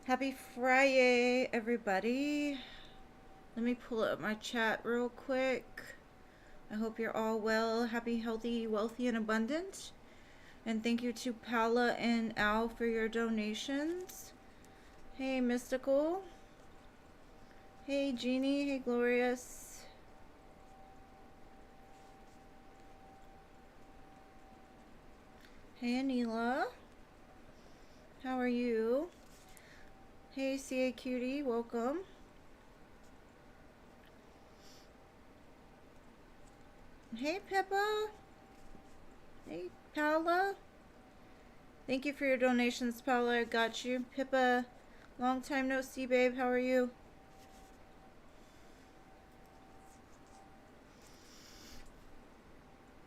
Happy Friday, everybody. Let me pull up my chat real quick. I hope you're all well, happy, healthy, wealthy, and abundant. And thank you to Paula and Al for your donations. Hey, Mystical. Hey, Jeannie. Hey, Glorious. Hey, Anila. How are you? Hey, CA Cutie. Welcome. Hey, Pippa. Hey, Paula. Thank you for your donations, Paula. I got you. Pippa, long time no see, babe. How are you?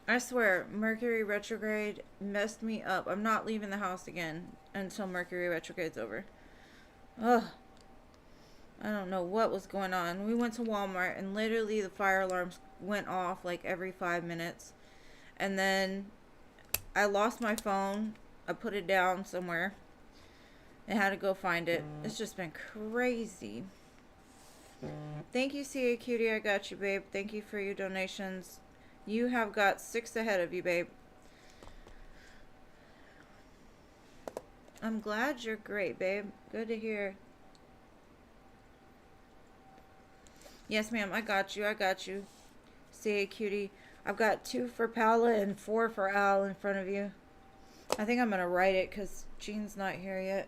I swear, Mercury retrograde messed me up. I'm not leaving the house again until Mercury retrograde's over. Ugh. I don't know what was going on. We went to Walmart and literally the fire alarms went off like every 5 minutes. And then I lost my phone. I put it down somewhere and had to go find it. It's just been crazy. Thank you, CA Cutie. I got you, babe. Thank you for your donations. You have got 6 ahead of you, babe. I'm glad you're great, babe. Good to hear. Yes, ma'am. I got you. I got you. CA Cutie. I've got 2 for Paula and 4 for Al in front of you. I think I'm going to write it because Jean's not here yet.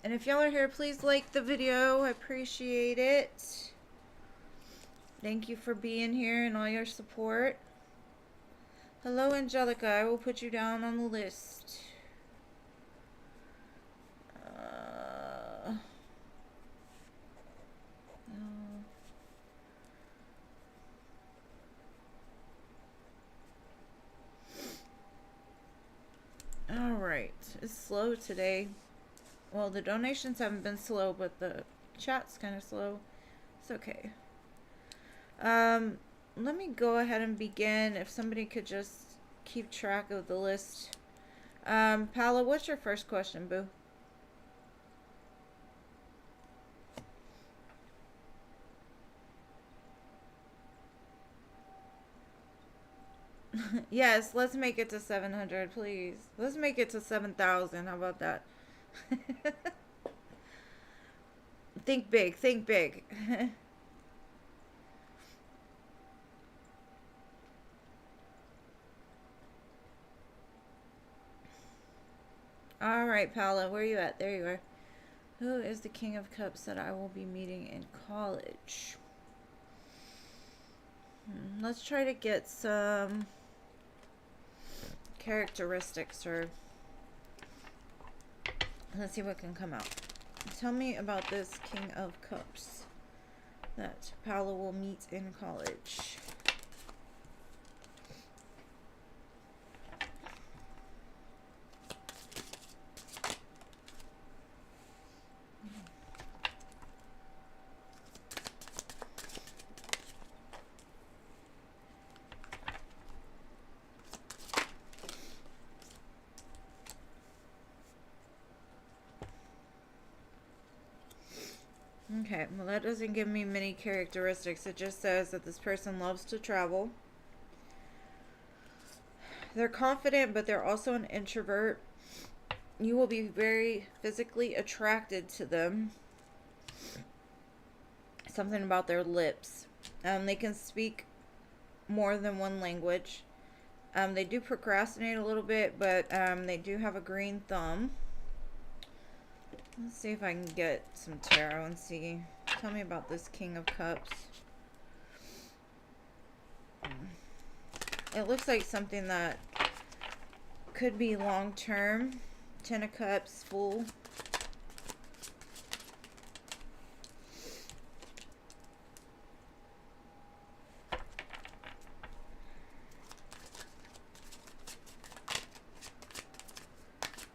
And if y'all are here, please like the video. I appreciate it. Thank you for being here and all your support. Hello, Angelica. I will put you down on the list. Alright. It's slow today. Well, the donations haven't been slow, but the chat's kind of slow. It's okay. Let me go ahead and begin. If somebody could just keep track of the list. Paula, what's your first question, boo? Yes, let's make it to 700, please. Let's make it to 7,000. How about that? Think big. Think big. All right, Paula, where are you at? There you are. Who is the King of Cups that I will be meeting in college? Let's try to get some characteristics, or let's see what can come out. Tell me about this King of Cups that Paula will meet in college. Okay, well that doesn't give me many characteristics. It just says that this person loves to travel. They're confident, but they're also an introvert. You will be very physically attracted to them. Something about their lips. They can speak more than one language. They do procrastinate a little bit, but they do have a green thumb. Let's see if I can get some tarot and see. Tell me about this King of Cups. It looks like something that could be long term. 10 of Cups, full.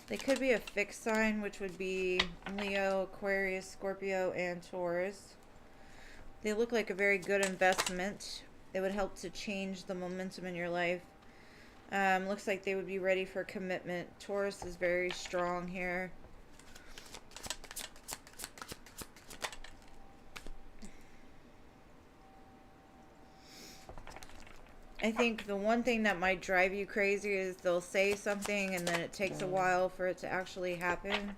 They could be a fixed sign, which would be Leo, Aquarius, Scorpio, and Taurus. They look like a very good investment. It would help to change the momentum in your life. Looks like they would be ready for commitment. Taurus is very strong here. I think the one thing that might drive you crazy is they'll say something and then it takes a while for it to actually happen.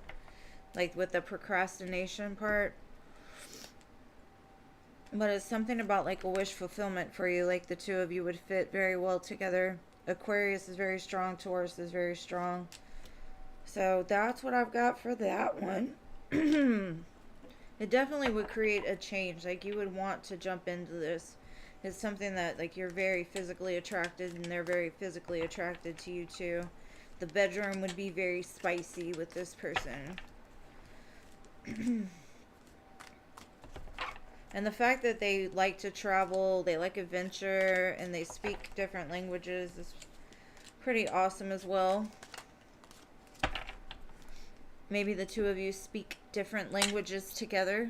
Like with the procrastination part. But it's something about like a wish fulfillment for you. Like the two of you would fit very well together. Aquarius is very strong. Taurus is very strong. So that's what I've got for that one. It definitely would create a change. Like you would want to jump into this. It's something that like you're very physically attracted and they're very physically attracted to you too. The bedroom would be very spicy with this person. And the fact that they like to travel, they like adventure, and they speak different languages is pretty awesome as well. Maybe the two of you speak different languages together.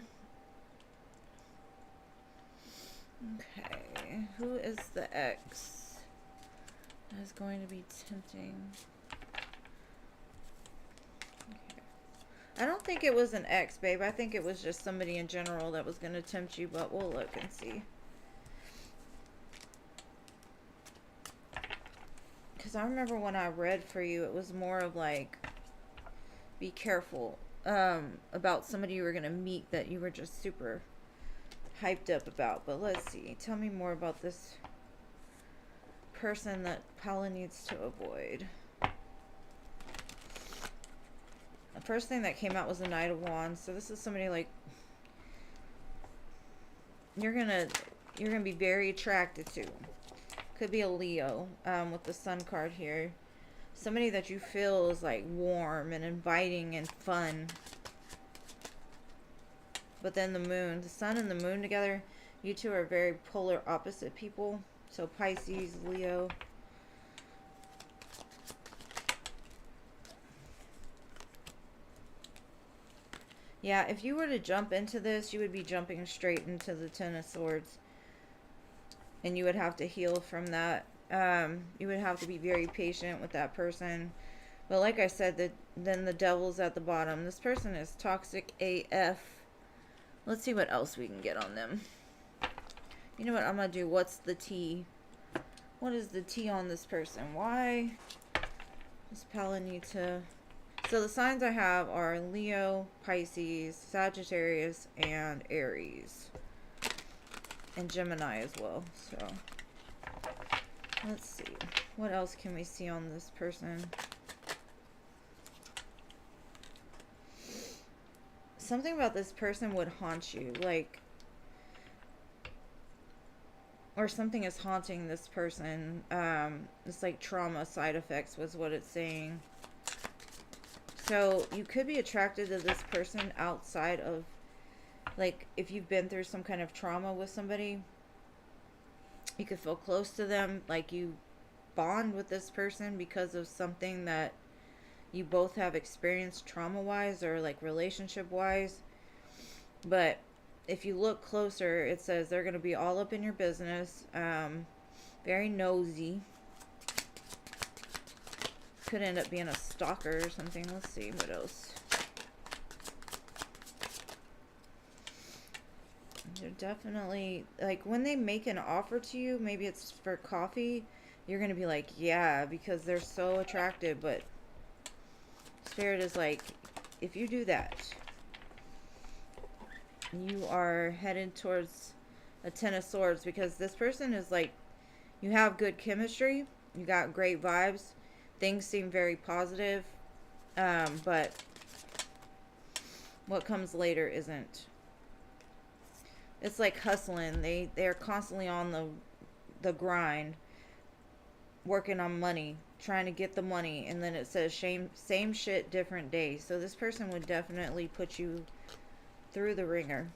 Okay, who is the ex? That is going to be tempting. Okay. I don't think it was an ex, babe. I think it was just somebody in general that was going to tempt you, but we'll look and see. Because I remember when I read for you, it was more of like, be careful about somebody you were going to meet that you were just super hyped up about. But let's see. Tell me more about this person that Paula needs to avoid. The first thing that came out was the Knight of Wands. So this is somebody like you're gonna be very attracted to. Could be a Leo with the Sun card here. Somebody that you feel is like warm and inviting and fun. But then the moon, the sun and the moon together, you two are very polar opposite people. So Pisces, Leo. Yeah, if you were to jump into this, you would be jumping straight into the Ten of Swords. And you would have to heal from that. You would have to be very patient with that person. But like I said, then the devil's at the bottom. This person is toxic AF. Let's see what else we can get on them. You know what I'm going to do? What's the tea? What is the tea on this person? Why does Paula need to... So the signs I have are Leo, Pisces, Sagittarius, and Aries. And Gemini as well. So let's see. What else can we see on this person? Something about this person would haunt you. Like, or something is haunting this person. It's like trauma side effects was what it's saying. So you could be attracted to this person outside of, like, if you've been through some kind of trauma with somebody, you could feel close to them, like you bond with this person because of something that you both have experienced trauma-wise or like relationship-wise. But if you look closer, it says they're going to be all up in your business, very nosy. Could end up being a stalker or something. Let's see what else. They're definitely, like, when they make an offer to you, maybe it's for coffee, you're going to be like, yeah, because they're so attractive. But Spirit is like, if you do that, you are headed towards a Ten of Swords, because this person is like, you have good chemistry, you got great vibes, things seem very positive, but what comes later isn't. It's like hustling. They're constantly on the grind, working on money, trying to get the money, and then it says same shit, different day. So this person would definitely put you through the ringer,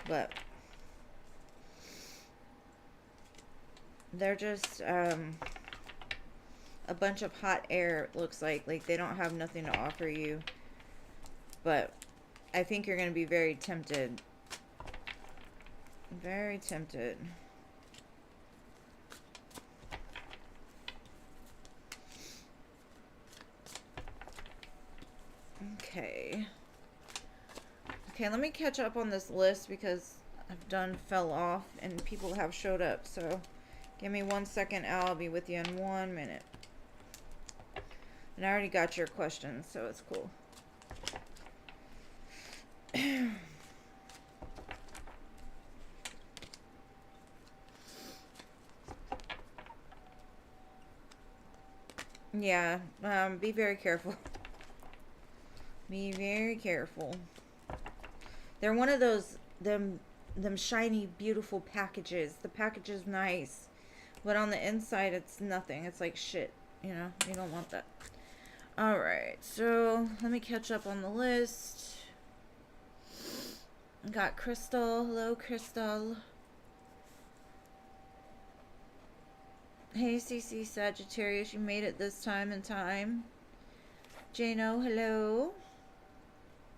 but they're just a a bunch of hot air, it looks like. Like, they don't have nothing to offer you. But I think you're going to be very tempted. Very tempted. Okay. Okay, let me catch up on this list because I've done fell off and people have showed up. So give me 1 second. I'll be with you in 1 minute. And I already got your questions, so it's cool. Yeah, be very careful. Be very careful. They're one of those, them shiny, beautiful packages. The package is nice, but on the inside, it's nothing. It's like shit, you know? You don't want that. Alright, so let me catch up on the list. Got Crystal. Hello, Crystal. Hey, CC Sagittarius, you made it this time in time. Jano, hello.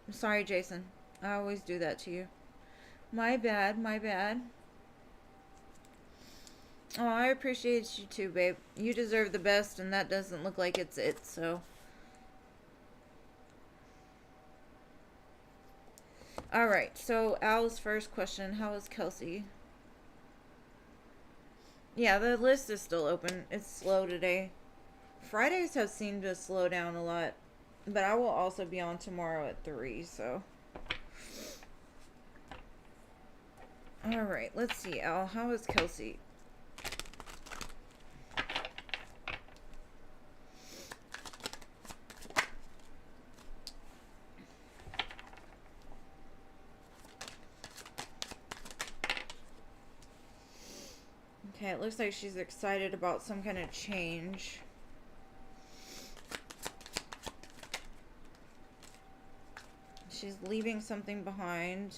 I'm sorry, Jason. I always do that to you. My bad, my bad. Oh, I appreciate you too, babe. You deserve the best, and that doesn't look like it's it, so. Alright, so Al's first question, how is Kelsey? Yeah, the list is still open. It's slow today. Fridays have seemed to slow down a lot. But I will also be on tomorrow at 3, so. Alright, let's see, Al. How is Kelsey? Okay, it looks like she's excited about some kind of change. She's leaving something behind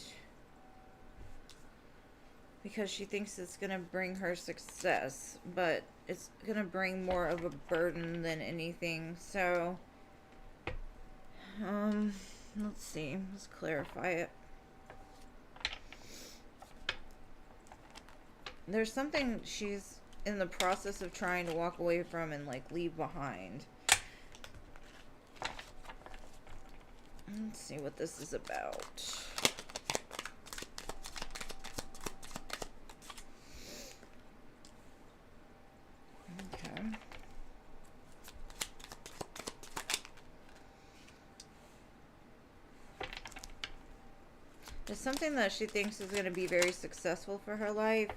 because she thinks it's going to bring her success, but it's going to bring more of a burden than anything. So, let's see. Let's clarify it. There's something she's in the process of trying to walk away from and, like, leave behind. Let's see what this is about. Okay. It's something that she thinks is going to be very successful for her life.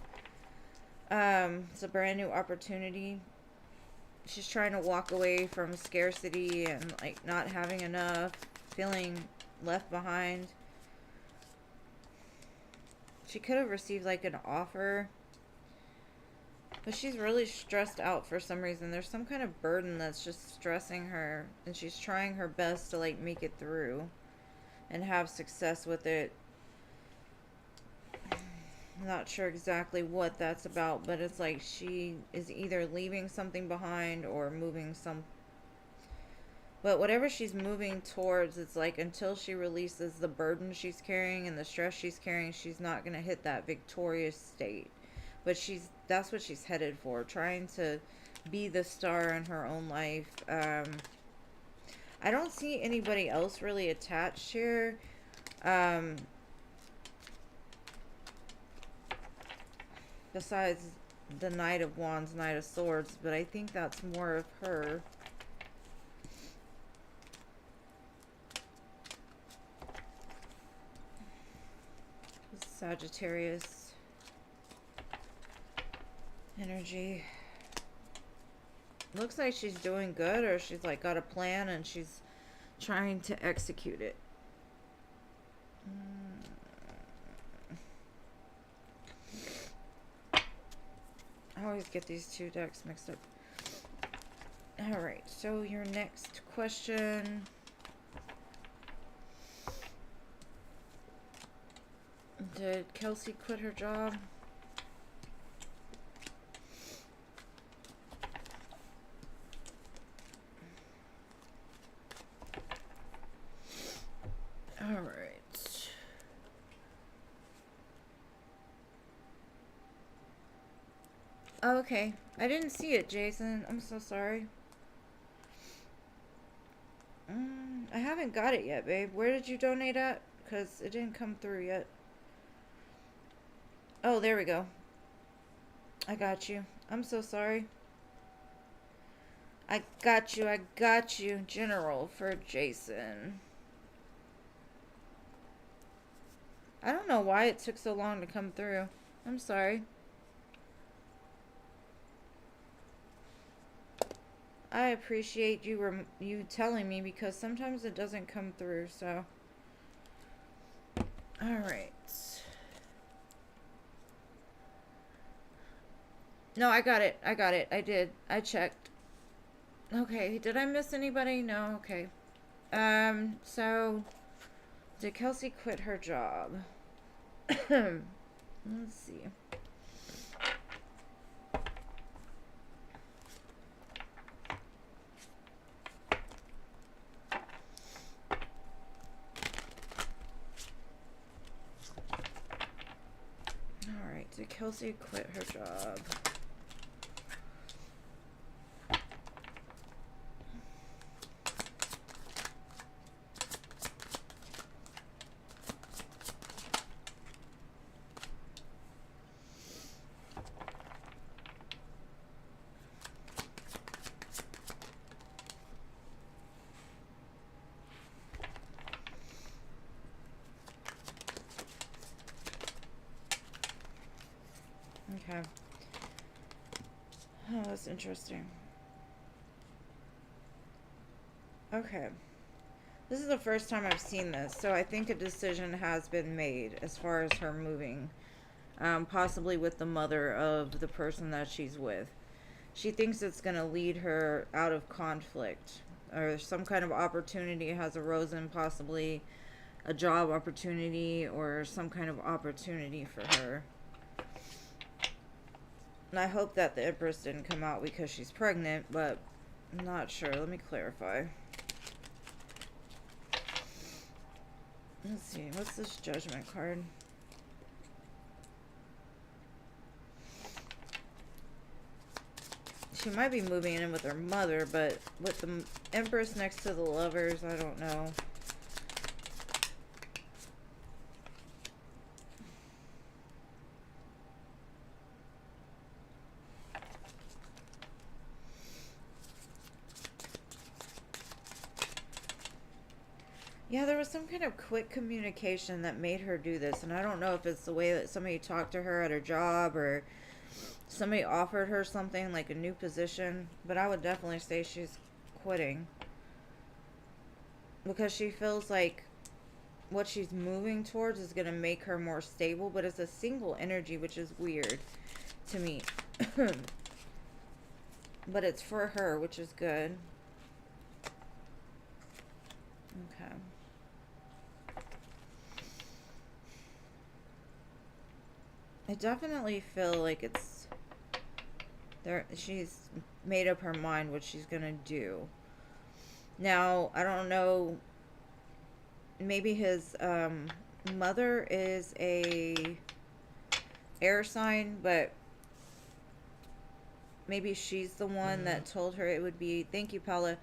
It's a brand new opportunity. She's trying to walk away from scarcity and, like, not having enough, feeling left behind. She could have received, like, an offer, but she's really stressed out for some reason. There's some kind of burden that's just stressing her, and she's trying her best to, like, make it through and have success with it. I'm not sure exactly what that's about, but it's like she is either leaving something behind or moving some. But whatever she's moving towards, it's like until she releases the burden she's carrying and the stress she's carrying, she's not going to hit that victorious state. But that's what she's headed for, trying to be the star in her own life. I don't see anybody else really attached here. Besides the Knight of Wands, Knight of Swords, but I think that's more of her. Sagittarius energy. Looks like she's doing good, or she's like got a plan and she's trying to execute it. I always get these two decks mixed up. Alright, so your next question. Did Kelsey quit her job? Oh, okay. I didn't see it, Jason. I'm so sorry. I haven't got it yet, babe. Where did you donate at? Because it didn't come through yet. Oh, there we go. I got you. I'm so sorry. I got you. I got you. General for Jason. I don't know why it took so long to come through. I'm sorry. I appreciate you telling me, because sometimes it doesn't come through, so. Alright. No, I got it. I got it. I did. I checked. Okay, did I miss anybody? No, okay. So, did Kelsey quit her job? Let's see. Alright, did Kelsey quit her job? Okay. Oh, that's interesting. Okay. This is the first time I've seen this, so I think a decision has been made as far as her moving. Possibly with the mother of the person that she's with. She thinks it's going to lead her out of conflict, or some kind of opportunity has arisen, possibly a job opportunity or some kind of opportunity for her. And I hope that the Empress didn't come out because she's pregnant, but I'm not sure. Let me clarify. Let's see. What's this Judgment card? She might be moving in with her mother, but with the Empress next to the Lovers, I don't know. Yeah, there was some kind of quick communication that made her do this, and I don't know if it's the way that somebody talked to her at her job, or somebody offered her something like a new position, but I would definitely say she's quitting, because she feels like what she's moving towards is going to make her more stable, but it's a single energy, which is weird to me. But it's for her, which is good. Okay. I definitely feel like it's there. She's made up her mind what she's gonna do. Now, I don't know. Maybe his mother is a air sign, but maybe she's the one that told her it would be. Thank you, Paula.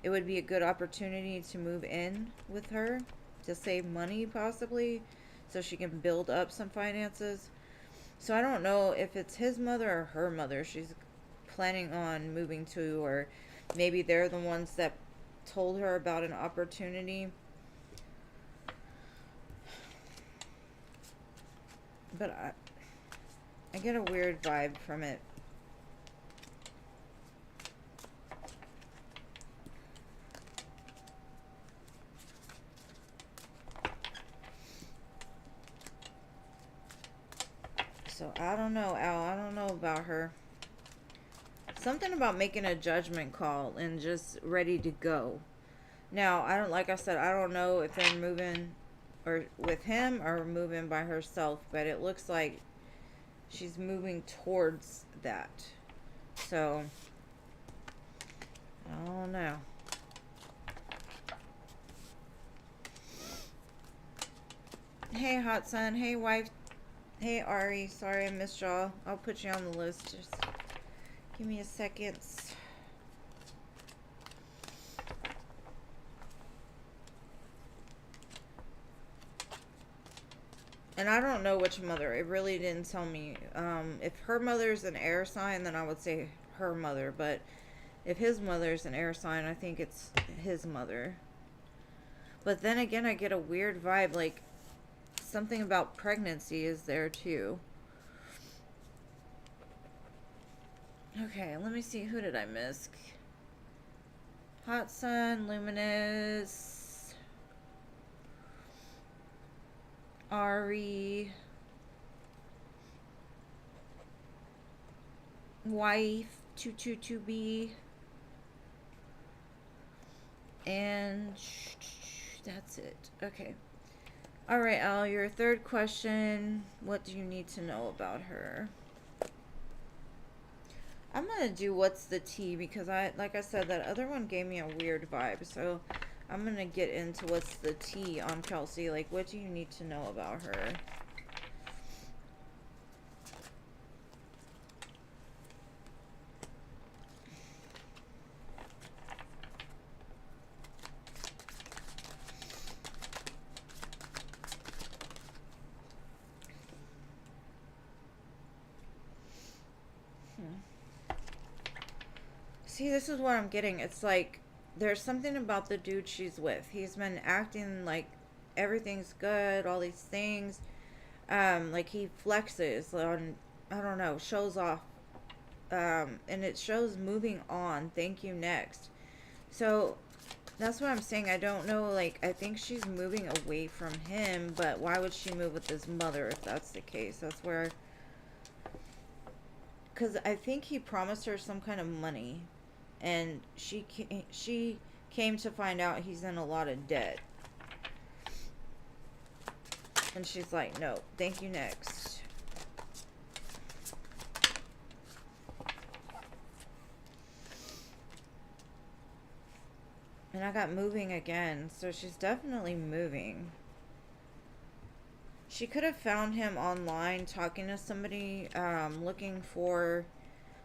It would be a good opportunity to move in with her to save money, possibly, so she can build up some finances. So I don't know if it's his mother or her mother she's planning on moving to, or maybe they're the ones that told her about an opportunity. But I get a weird vibe from it. So I don't know, Al. I don't know about her. Something about making a judgment call and just ready to go. Now, I don't, like I said, I don't know if they're moving or with him or moving by herself, but it looks like she's moving towards that. So I don't know. Hey, Hot Sun. Hey, wife. Hey, Ari. Sorry I missed y'all. I'll put you on the list. Just Give me a second. And I don't know which mother. It really didn't tell me. If her mother's an air sign, then I would say her mother. But if his mother's an air sign, I think it's his mother. But then again, I get a weird vibe. Like, something about pregnancy is there too. Okay, let me see. Who did I miss? Hot Sun, Luminous, Ari, Wife, 222B, and that's it. Okay. Alright, Al, your third question. What do you need to know about her? I'm gonna do what's the tea because like I said, that other one gave me a weird vibe. So I'm gonna get into what's the tea on Kelsey. Like, what do you need to know about her? See, this is what I'm getting. It's like there's something about the dude she's with. He's been acting like everything's good, all these things. Like he flexes on, I don't know, shows off. And it shows moving on. Thank you, next. So that's what I'm saying. I don't know, like, I think she's moving away from him, but why would she move with his mother if that's the case? That's where, because I think he promised her some kind of money. And she came to find out he's in a lot of debt. And she's like, no, thank you, next. And I got moving again, so she's definitely moving. She could have found him online talking to somebody, looking for...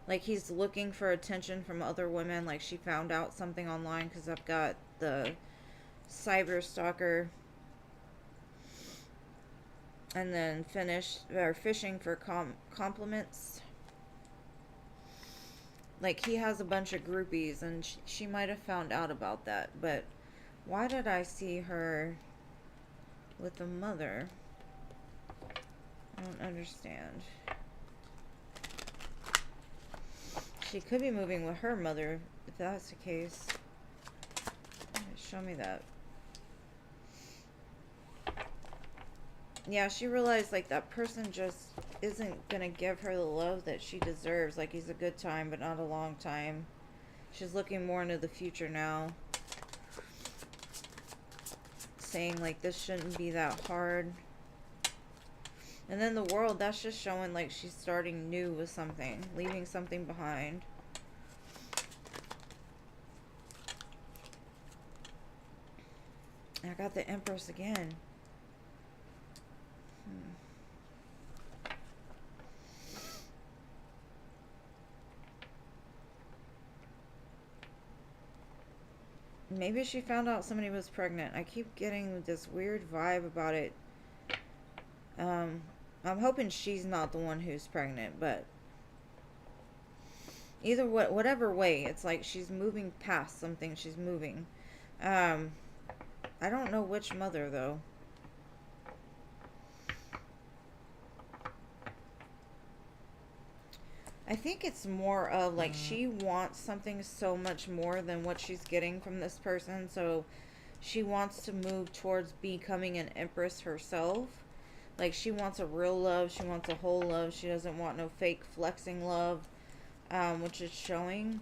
Like, he's looking for attention from other women. Like, she found out something online because I've got the cyber stalker. And then fishing for compliments. Like, he has a bunch of groupies, and she might have found out about that. But why did I see her with the mother? I don't understand. She could be moving with her mother, if that's the case. Show me that. Yeah, she realized, like, that person just isn't gonna give her the love that she deserves. Like, he's a good time, but not a long time. She's looking more into the future now. Saying, like, this shouldn't be that hard. And then the world, that's just showing like she's starting new with something. Leaving something behind. I got the Empress again. Maybe she found out somebody was pregnant. I keep getting this weird vibe about it. I'm hoping she's not the one who's pregnant, but whatever way, it's like she's moving past something. She's moving. I don't know which mother, though. I think it's more of like she wants something so much more than what she's getting from this person, so she wants to move towards becoming an empress herself. Like, she wants a real love. She wants a whole love. She doesn't want no fake flexing love, which is showing.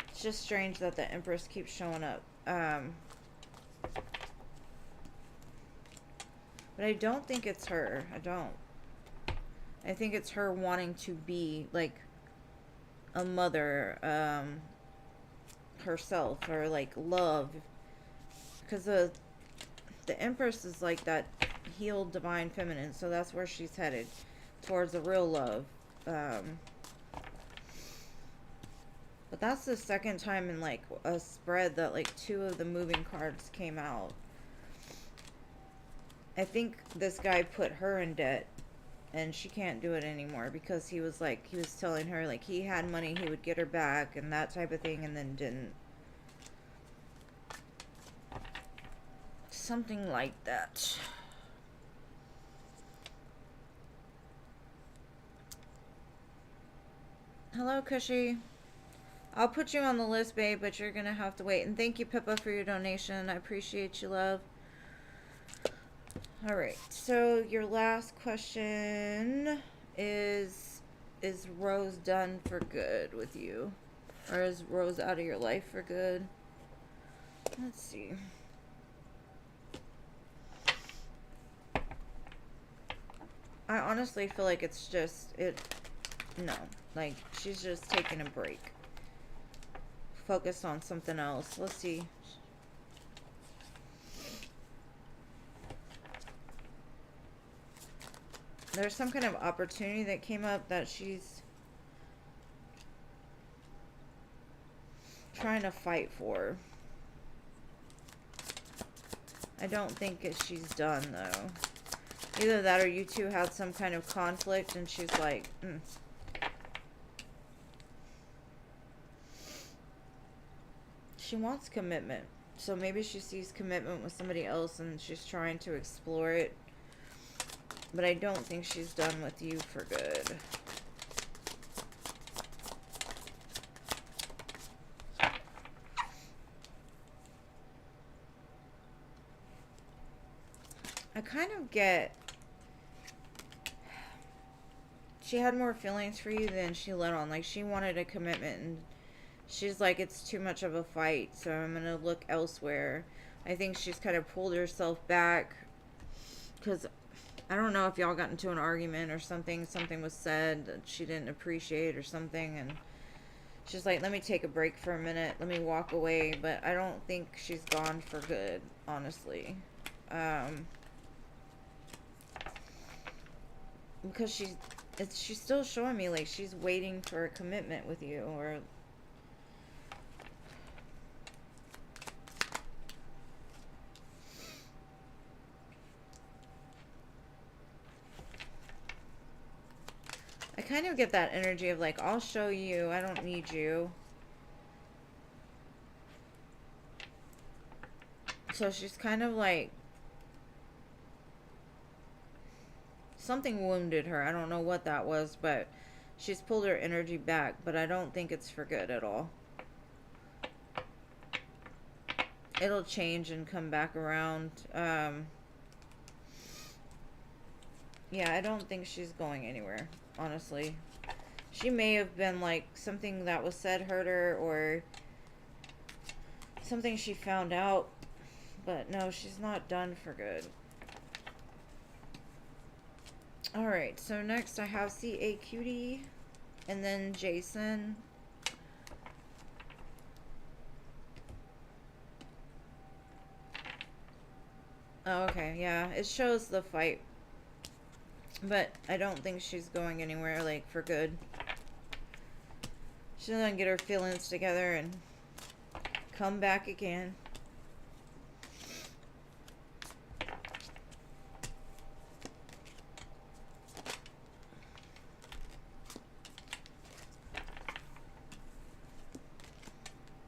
It's just strange that the Empress keeps showing up. But I don't think it's her. I don't. I think it's her wanting to be, like, a mother, herself, or, like, love. Because the Empress is, like, that healed divine feminine, so that's where she's headed, towards a real love. But that's the second time in like a spread that like 2 of the moving cards came out. I think this guy put her in debt and she can't do it anymore because he was telling her like he had money, he would get her back and that type of thing, and then didn't. Something like that. Hello, Cushy. I'll put you on the list, babe, but you're gonna have to wait. And thank you, Pippa, for your donation. I appreciate you, love. Alright, so your last question is Rose done for good with you? Or is Rose out of your life for good? Let's see. I honestly feel like it's just, no. Like, she's just taking a break. Focus on something else. Let's see. There's some kind of opportunity that came up that she's trying to fight for. I don't think she's done, though. Either that or you two had some kind of conflict and she's like, She wants commitment. So maybe she sees commitment with somebody else and she's trying to explore it. But I don't think she's done with you for good. I kind of get... She had more feelings for you than she let on. Like, she wanted a commitment and she's like, it's too much of a fight, so I'm gonna look elsewhere. I think she's kind of pulled herself back because I don't know if y'all got into an argument or something. Something was said that she didn't appreciate or something, and she's like, let me take a break for a minute. Let me walk away. But I don't think she's gone for good, honestly. Because she's still showing me like she's waiting for a commitment with you, or I kind of get that energy of like, I'll show you, I don't need you. So she's kind of like, something wounded her. I don't know what that was, but she's pulled her energy back, but I don't think it's for good at all. It'll change and come back around. Yeah, I don't think she's going anywhere, honestly. She may have been like, something that was said hurt her, or something she found out, but no, she's not done for good. Alright, so next I have CA Cutie, and then Jason. Oh, okay, yeah, it shows the fight. But I don't think she's going anywhere, like, for good. She's gonna get her feelings together and come back again.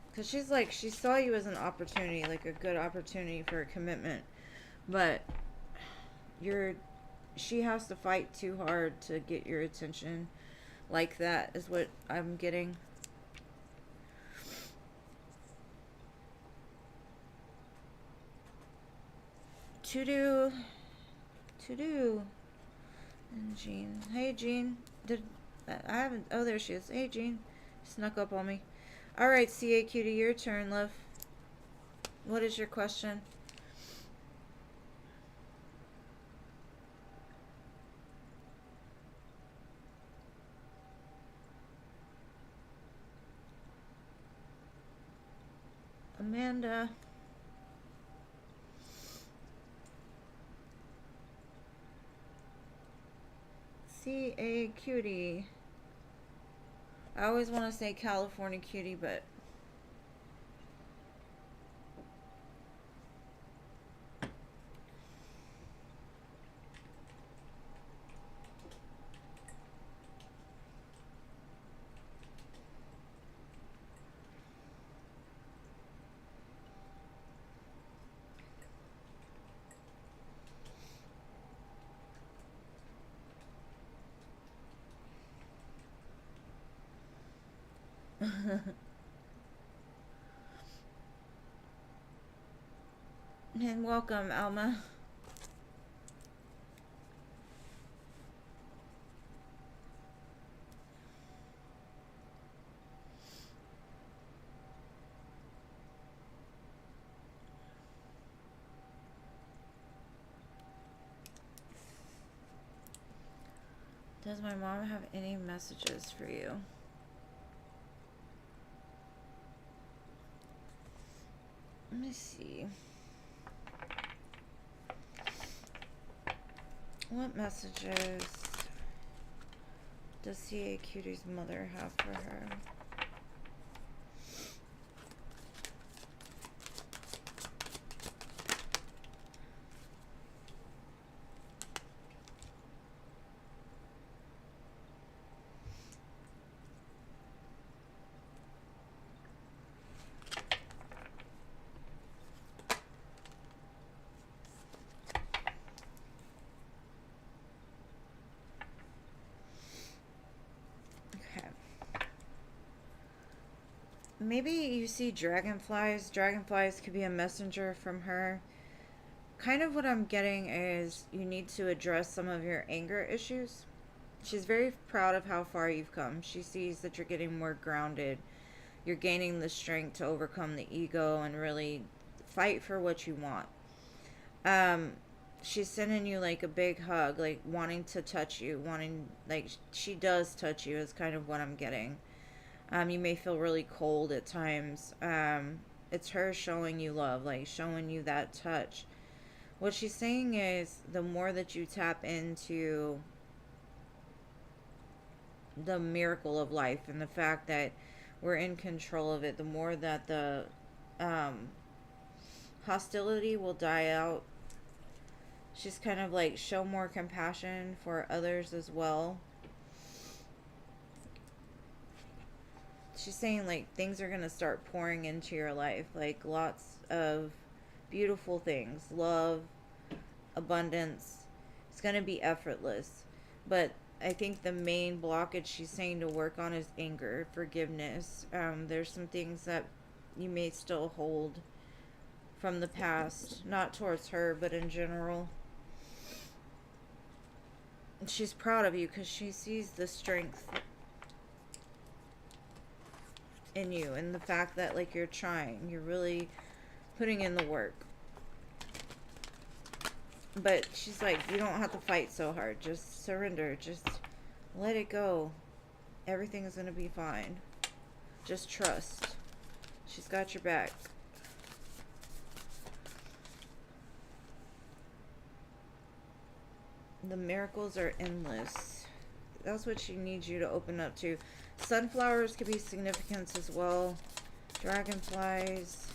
Because she's like, she saw you as an opportunity, like a good opportunity for a commitment. But she has to fight too hard to get your attention. Like that is what I'm getting. To do. And Jean. Hey, Jean. I haven't... Oh, there she is. Hey, Jean. Snuck up on me. Alright, CA Cutie, your turn, love. What is your question? Amanda. CA Cutie. I always want to say California cutie, but and welcome, Alma. Does my mom have any messages for you? Let me see. What messages does CA Cutie's mother have for her? Maybe you see dragonflies. Dragonflies could be a messenger from her. Kind of what I'm getting is you need to address some of your anger issues. She's very proud of how far you've come. She sees that you're getting more grounded. You're gaining the strength to overcome the ego and really fight for what you want. She's sending you like a big hug, like wanting to touch you, wanting, like, she does touch you is kind of what I'm getting. You may feel really cold at times. It's her showing you love, like showing you that touch. What she's saying is the more that you tap into the miracle of life and the fact that we're in control of it, the more that the hostility will die out. She's kind of like show more compassion for others as well. She's saying like things are going to start pouring into your life, like lots of beautiful things, love, abundance. It's going to be effortless. But I think the main blockage she's saying to work on is anger, forgiveness. There's some things that you may still hold from the past, not towards her, but in general. She's proud of you because she sees the strength in you and the fact that like you're trying, you're really putting in the work. But she's like, you don't have to fight so hard, just surrender, just let it go, everything is going to be fine, just trust, she's got your back. The miracles are endless. That's what she needs you to open up to. Sunflowers could be significance as well. Dragonflies.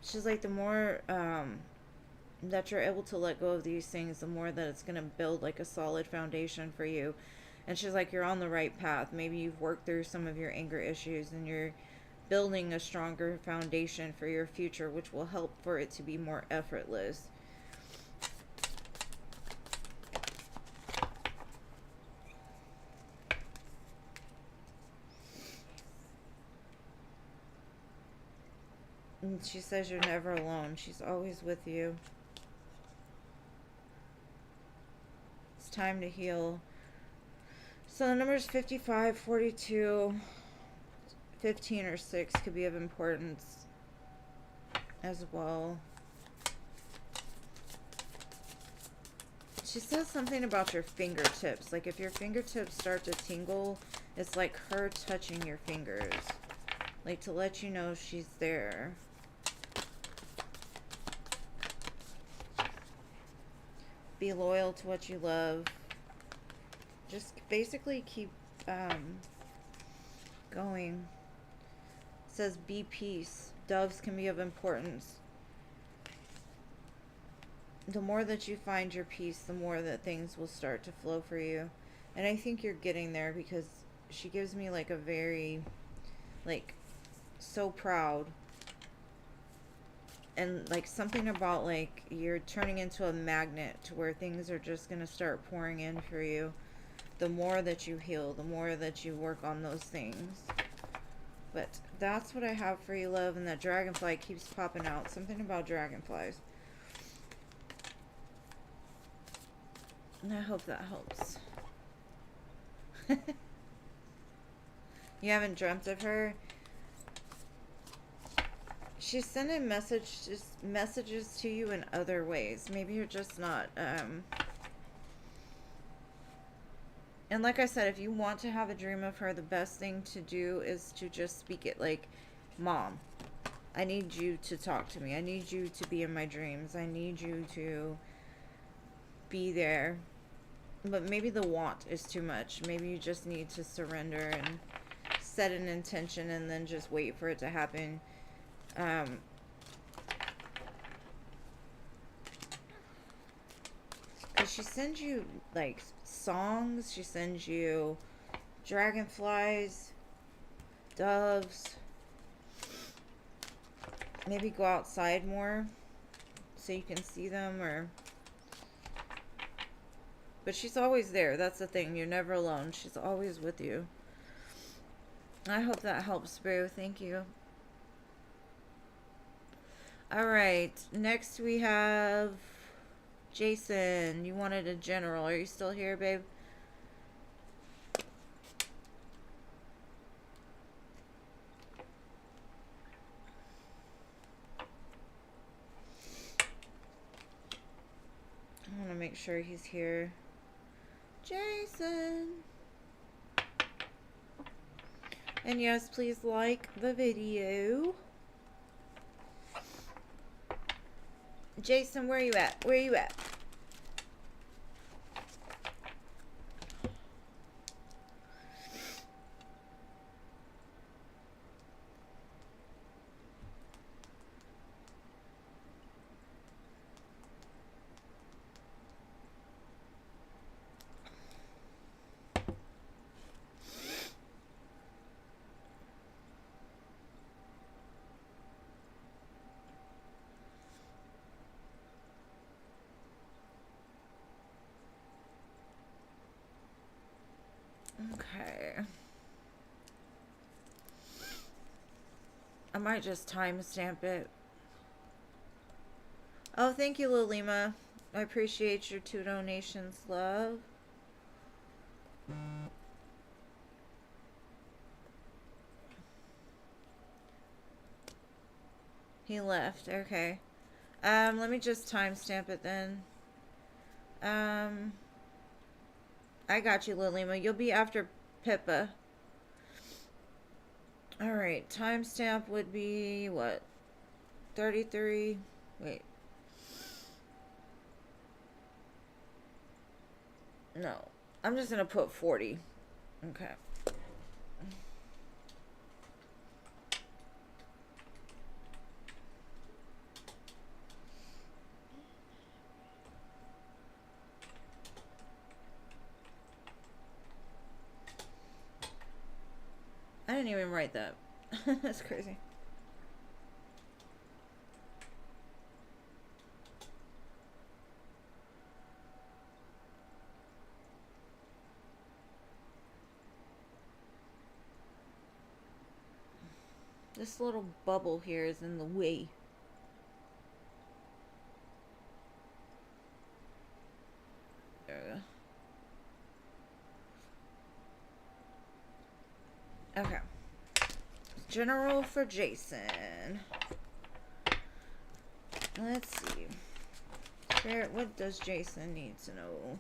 She's like, the more that you're able to let go of these things, the more that it's going to build like a solid foundation for you. And she's like, you're on the right path. Maybe you've worked through some of your anger issues and you're building a stronger foundation for your future, which will help for it to be more effortless. And she says you're never alone. She's always with you. It's time to heal. So the numbers 55, 42, 15, or 6 could be of importance as well. She says something about your fingertips. Like if your fingertips start to tingle, it's like her touching your fingers. Like to let you know she's there. Be loyal to what you love. Just basically keep going. It says be peace. Doves can be of importance. The more that you find your peace, the more that things will start to flow for you. And I think you're getting there, because she gives me like a very, like, so proud. And like something about like you're turning into a magnet to where things are just going to start pouring in for you. The more that you heal, the more that you work on those things. But that's what I have for you, love. And that dragonfly keeps popping out. Something about dragonflies. And I hope that helps. You haven't dreamt of her? She's sending messages to you in other ways. Maybe you're just not, and like I said, if you want to have a dream of her, the best thing to do is to just speak it like, Mom, I need you to talk to me. I need you to be in my dreams. I need you to be there. But maybe the want is too much. Maybe you just need to surrender and set an intention and then just wait for it to happen. Because she sends you like songs, she sends you dragonflies, doves. Maybe go outside more so you can see them, or... But she's always there. That's the thing. You're never alone. She's always with you. I hope that helps, Boo. Thank you. Alright. Next we have Jason. You wanted a general. Are you still here, babe? I want to make sure he's here. Jason. And yes, please like the video. Jason, where are you at? Where are you at? Okay. I might just timestamp it. Oh, thank you, Lilima. I appreciate your 2 donations, love. He left. Okay. Let me just timestamp it then. I got you, Lilima. You'll be after Pippa. Alright, timestamp would be what? 33. Wait. No. I'm just gonna put 40. Okay. I didn't even write that. That's crazy. This little bubble here is in the way. There we go. Okay. General for Jason. Let's see. What does Jason need to know?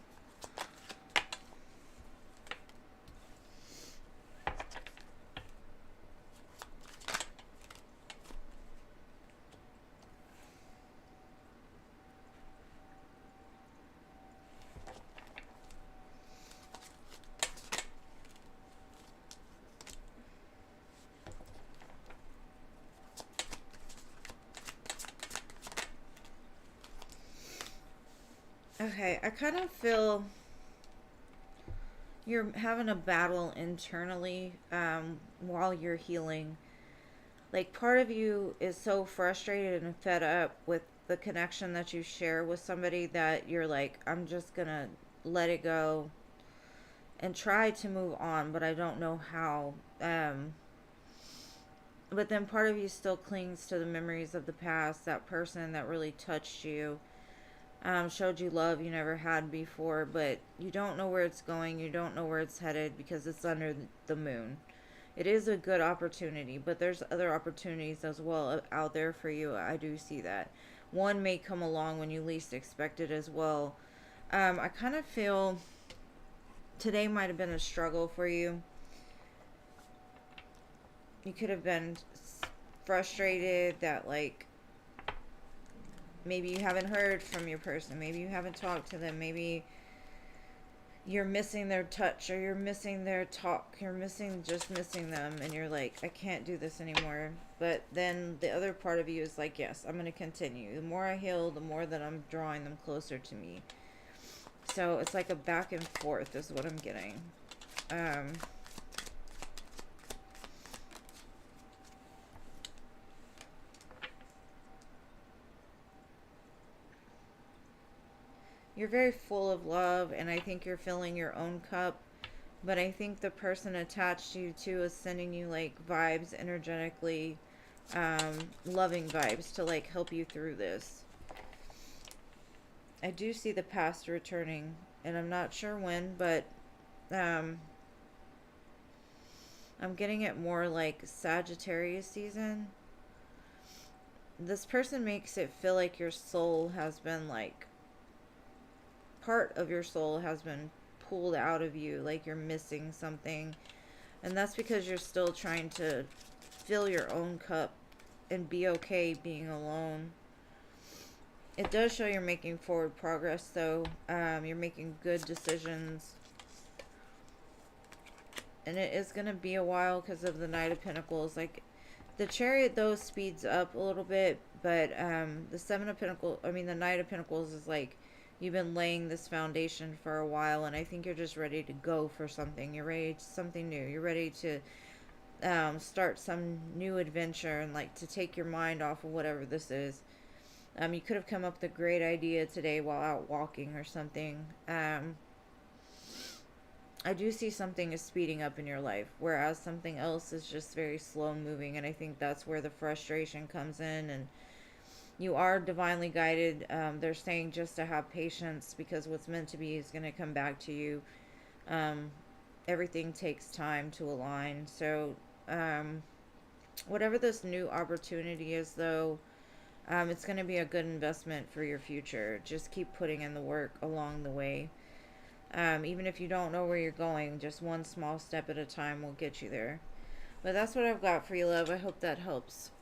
Okay, I kind of feel you're having a battle internally while you're healing. Like, part of you is so frustrated and fed up with the connection that you share with somebody that you're like, I'm just gonna let it go and try to move on, but I don't know how. But then part of you still clings to the memories of the past, that person that really touched you, showed you love you never had before, but you don't know where it's going, you don't know where it's headed because it's under the moon. It is a good opportunity, but there's other opportunities as well out there for you. I do see that. One may come along when you least expect it as well. I kind of feel today might have been a struggle for you. You could have been frustrated that, like, maybe you haven't heard from your person. Maybe you haven't talked to them. Maybe you're missing their touch or you're missing their talk. You're just missing them. And you're like, I can't do this anymore. But then the other part of you is like, yes, I'm going to continue. The more I heal, the more that I'm drawing them closer to me. So it's like a back and forth is what I'm getting. You're very full of love, and I think you're filling your own cup. But I think the person attached to you too is sending you like vibes energetically, loving vibes to like help you through this. I do see the past returning, and I'm not sure when, but um, I'm getting it more like Sagittarius season. This person makes it feel like your soul has been like, part of your soul has been pulled out of you, like you're missing something. And that's because you're still trying to fill your own cup and be okay being alone. It does show you're making forward progress, though. You're making good decisions. And it is going to be a while because of the Knight of Pentacles. Like, the Chariot, though, speeds up a little bit. But the Seven of Pentacles, I mean, the Knight of Pentacles is like, you've been laying this foundation for a while. And I think you're just ready to go for something. You're ready to something new. You're ready to start some new adventure and like to take your mind off of whatever this is. You could have come up with a great idea today while out walking or something. I do see something is speeding up in your life, whereas something else is just very slow moving, and I think that's where the frustration comes in. And you are divinely guided. They're saying just to have patience because what's meant to be is going to come back to you. Everything takes time to align. So whatever this new opportunity is, though, it's going to be a good investment for your future. Just keep putting in the work along the way. Even if you don't know where you're going, just one small step at a time will get you there. But that's what I've got for you, love. I hope that helps.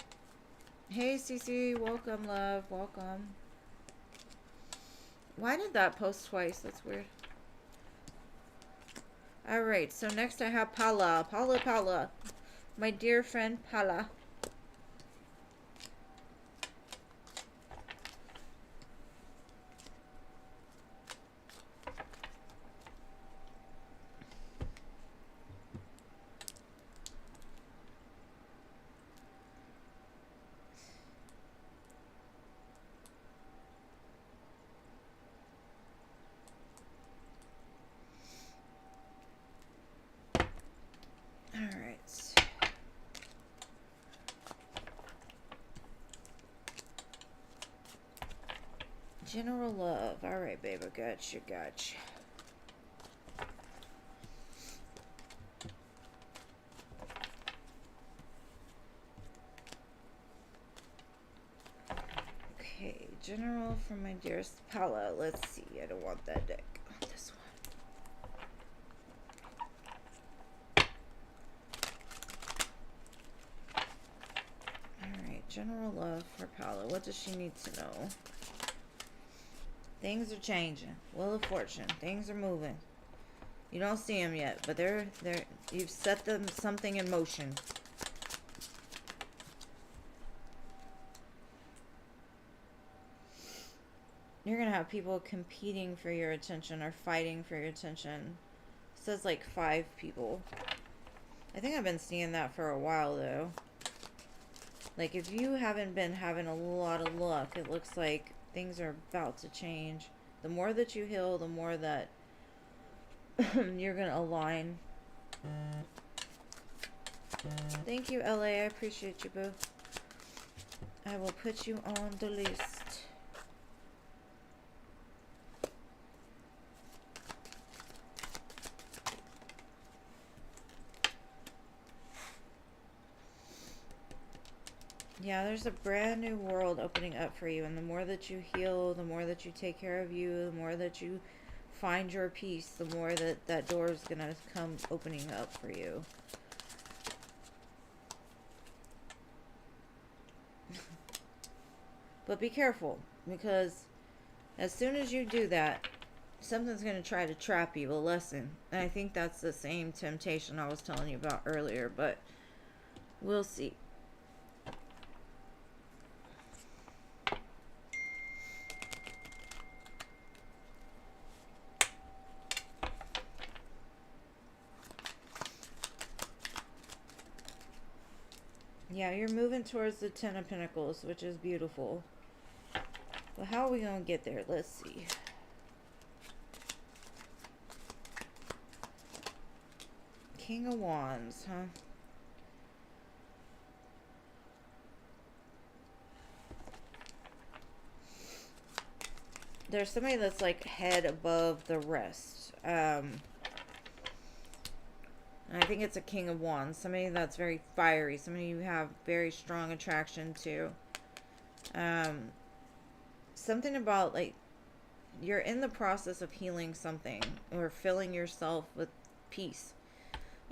Hey, Cece. Welcome, love. Welcome. Why did that post twice? That's weird. Alright, so next I have Paula. Paula. My dear friend, Paula. General love. Alright, babe. I gotcha. Okay, general from my dearest Paula. Let's see. I don't want that deck. I want this one. Alright, general love for Paula. What does she need to know? Things are changing. Wheel of Fortune. Things are moving. You don't see them yet, but they're you've set them something in motion. You're gonna have people competing for your attention or fighting for your attention. It says like 5 people. I think I've been seeing that for a while though. Like if you haven't been having a lot of luck, it looks like things are about to change. The more that you heal, the more that you're gonna align. Thank you, LA. I appreciate you, boo. I will put you on the list. Yeah, there's a brand new world opening up for you, and the more that you heal, the more that you take care of you, the more that you find your peace, the more that that door is gonna come opening up for you. But be careful, because as soon as you do that, something's going to try to trap you, a lesson. And I think that's the same temptation I was telling you about earlier, but we'll see. Yeah, you're moving towards the Ten of Pentacles, which is beautiful. But how are we going to get there? Let's see. King of Wands, huh? There's somebody that's like head above the rest. And I think it's a King of Wands. Somebody that's very fiery. Somebody you have very strong attraction to. Something about like you're in the process of healing something or filling yourself with peace.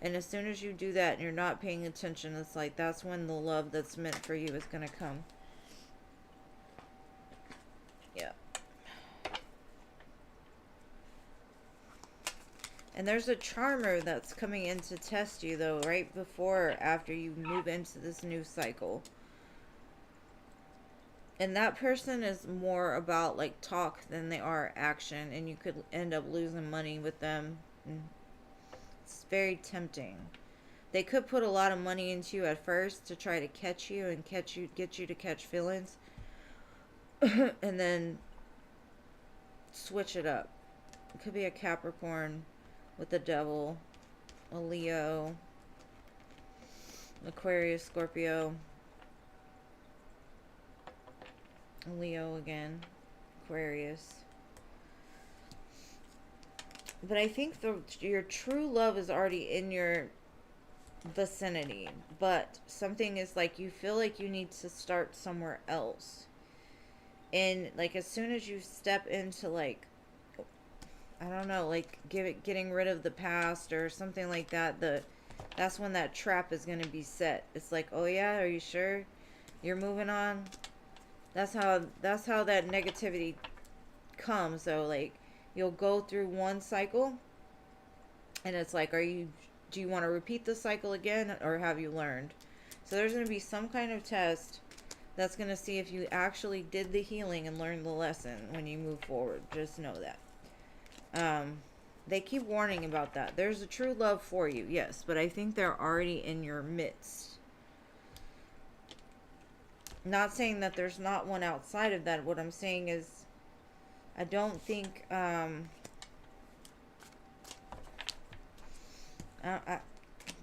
And as soon as you do that and you're not paying attention, it's like that's when the love that's meant for you is going to come. Yeah. And there's a charmer that's coming in to test you, though, right before or after you move into this new cycle. And that person is more about, like, talk than they are action. And you could end up losing money with them. It's very tempting. They could put a lot of money into you at first to try to catch you and get you to catch feelings. And then switch it up. It could be a Capricorn with the devil, a Leo, Aquarius, Scorpio, a Leo again, Aquarius. But I think your true love is already in your vicinity, but something is like you feel like you need to start somewhere else. And like as soon as you step into like, I don't know, like getting rid of the past or something like that, that's when that trap is going to be set. It's like, oh yeah, are you sure you're moving on? That's how that negativity comes. So like you'll go through one cycle and it's like, do you want to repeat the cycle again or have you learned? So there's going to be some kind of test that's going to see if you actually did the healing and learned the lesson when you move forward. Just know that. They keep warning about that. There's a true love for you, yes, but I think they're already in your midst. Not saying that there's not one outside of that. What I'm saying is I don't think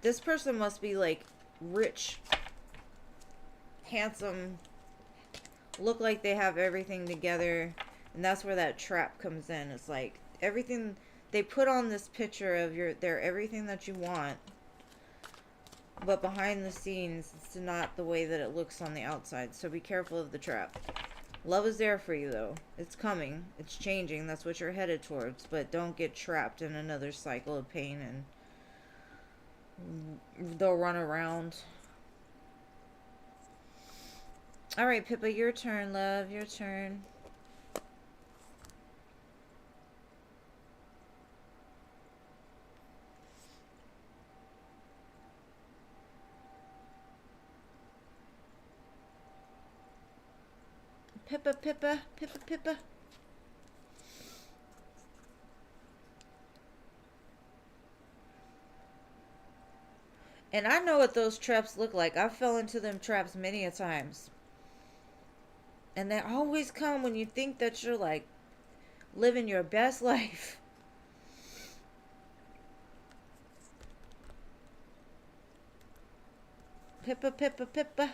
this person must be like rich, handsome, look like they have everything together, and that's where that trap comes in. It's like everything they put on this picture of they're everything that you want, but behind the scenes it's not the way that it looks on the outside. So be careful of the trap. Love is there for you though. It's coming, it's changing, that's what you're headed towards, but don't get trapped in another cycle of pain and they'll run around. Alright, Pippa, your turn, love. Your turn. Pippa, Pippa, Pippa, Pippa. And I know what those traps look like. I fell into them traps many a times. And they always come when you think that you're like living your best life. Pippa, Pippa, Pippa.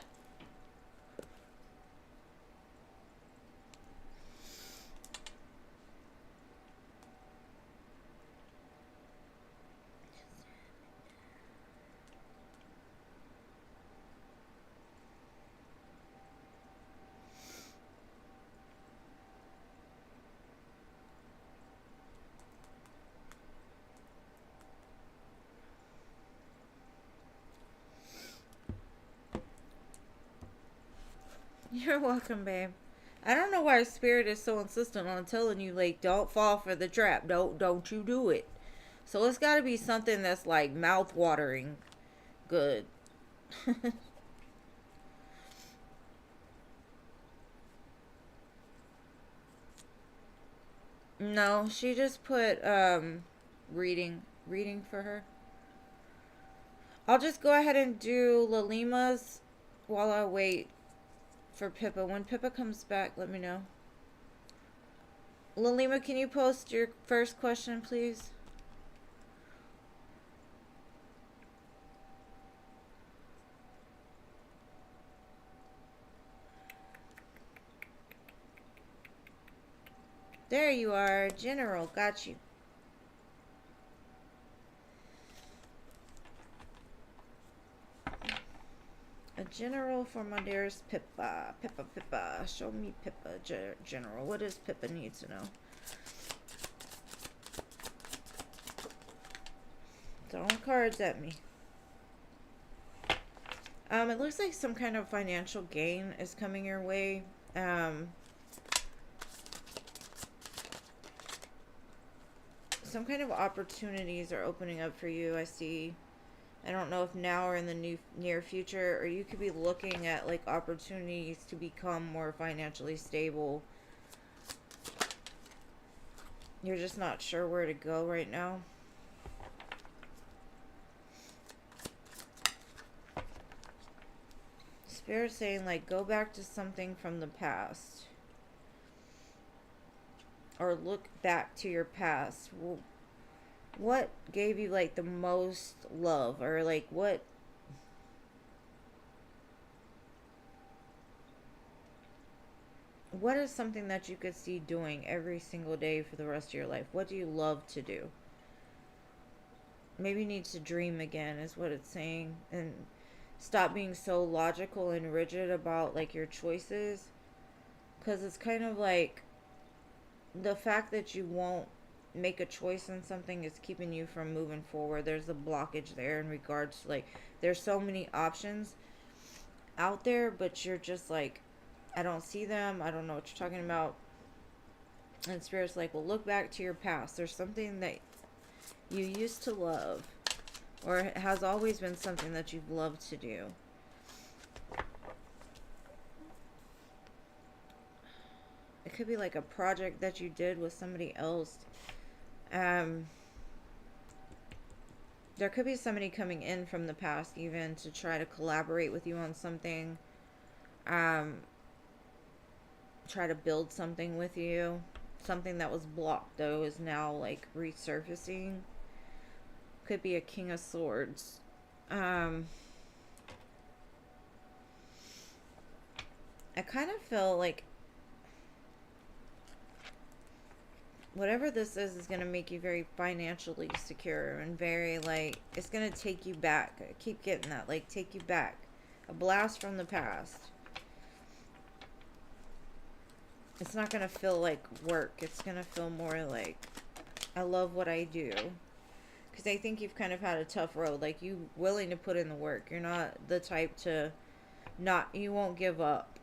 You're welcome, babe. I don't know why Spirit is so insistent on telling you, like, don't fall for the trap. Don't you do it. So it's got to be something that's like mouth-watering good. No, she just put reading for her. I'll just go ahead and do Lalima's while I wait for Pippa. When Pippa comes back, let me know. Lalima, can you post your first question, please? There you are, General. Got you. A general for my dearest Pippa. Pippa, Pippa. Show me Pippa, General. What does Pippa need to know? Throwing cards at me. It looks like some kind of financial gain is coming your way. Some kind of opportunities are opening up for you. I see. I don't know if now or in the near future, or you could be looking at like opportunities to become more financially stable. You're just not sure where to go right now. Spirit saying like go back to something from the past. Or look back to your past. What gave you like the most love? Or like what is something that you could see doing every single day for the rest of your life? What do you love to do? Maybe you need to dream again is what it's saying. And stop being so logical and rigid about like your choices. Because it's kind of like the fact that you won't make a choice in something is keeping you from moving forward. There's a blockage there in regards to like there's so many options out there, but you're just like, I don't see them. I don't know what you're talking about. And Spirit's like, well, look back to your past. There's something that you used to love, or it has always been something that you've loved to do. It could be like a project that you did with somebody else. There could be somebody coming in from the past even to try to collaborate with you on something. Try to build something with you. Something that was blocked though is now like resurfacing. Could be a King of Swords. I kind of feel like whatever this is going to make you very financially secure and very like it's going to take you back. I keep getting that, like take you back. A blast from the past. It's not going to feel like work. It's going to feel more like I love what I do. Because I think you've kind of had a tough road. Like you willing to put in the work. You're not the type to you won't give up.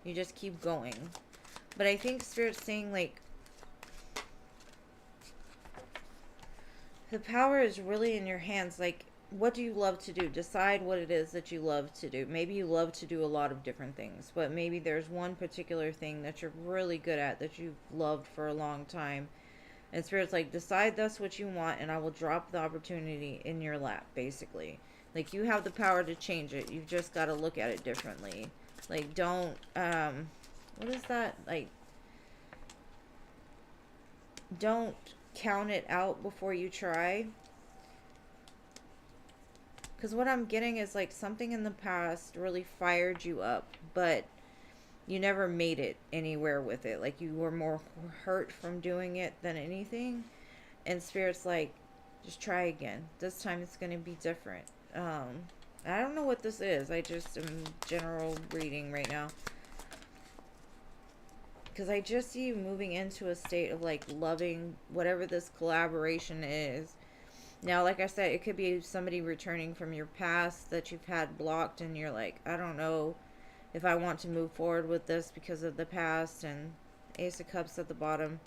You just keep going. But I think Spirit's saying like the power is really in your hands. Like, what do you love to do? Decide what it is that you love to do. Maybe you love to do a lot of different things, but maybe there's one particular thing that you're really good at that you've loved for a long time. And Spirit's like, decide that's what you want, and I will drop the opportunity in your lap, basically. Like, you have the power to change it. You've just got to look at it differently. Like, don't, what is that? Like, don't count it out before you try. Because what I'm getting is, like, something in the past really fired you up, but you never made it anywhere with it. Like, you were more hurt from doing it than anything. And Spirit's like, just try again. This time it's going to be different. I don't know what this is. I just am general reading right now. Because I just see you moving into a state of, like, loving whatever this collaboration is. Now, like I said, it could be somebody returning from your past that you've had blocked, and you're like, I don't know if I want to move forward with this because of the past, and Ace of Cups at the bottom.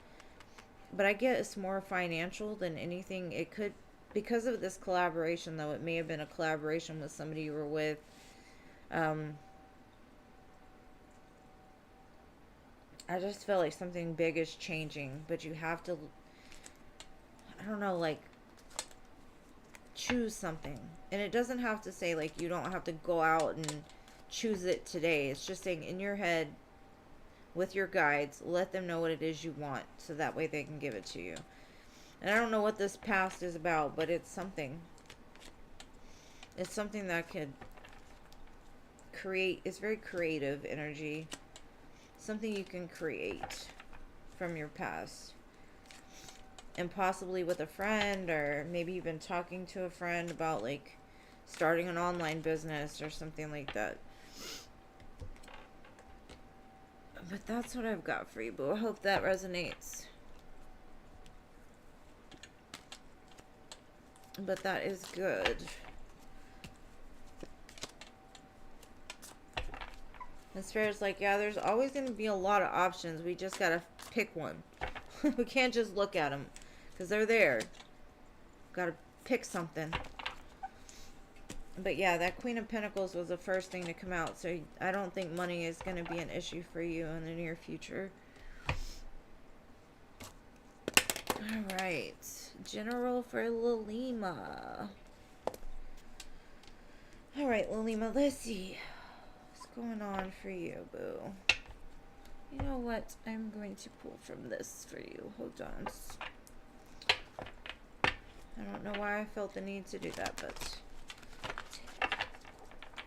But I get it's more financial than anything. It could, because of this collaboration, though, it may have been a collaboration with somebody you were with. I just feel like something big is changing, but you have to, I don't know, like, choose something. And it doesn't have to say, like, you don't have to go out and choose it today. It's just saying in your head, with your guides, let them know what it is you want, so that way they can give it to you. And I don't know what this past is about, but it's something. It's something that could create, it's very creative energy. Something you can create from your past. And possibly with a friend, or maybe you've been talking to a friend about, like, starting an online business or something like that. But that's what I've got for you, boo. I hope that resonates. But that is good. And Spirit's like, yeah, there's always going to be a lot of options. We just got to pick one. We can't just look at them, because they're there. Got to pick something. But yeah, that Queen of Pentacles was the first thing to come out. So I don't think money is going to be an issue for you in the near future. Alright. General for Lalima. Alright, Lalima, let's see. What's going on for you, boo? You know what? I'm going to pull from this for you. Hold on. I don't know why I felt the need to do that, but...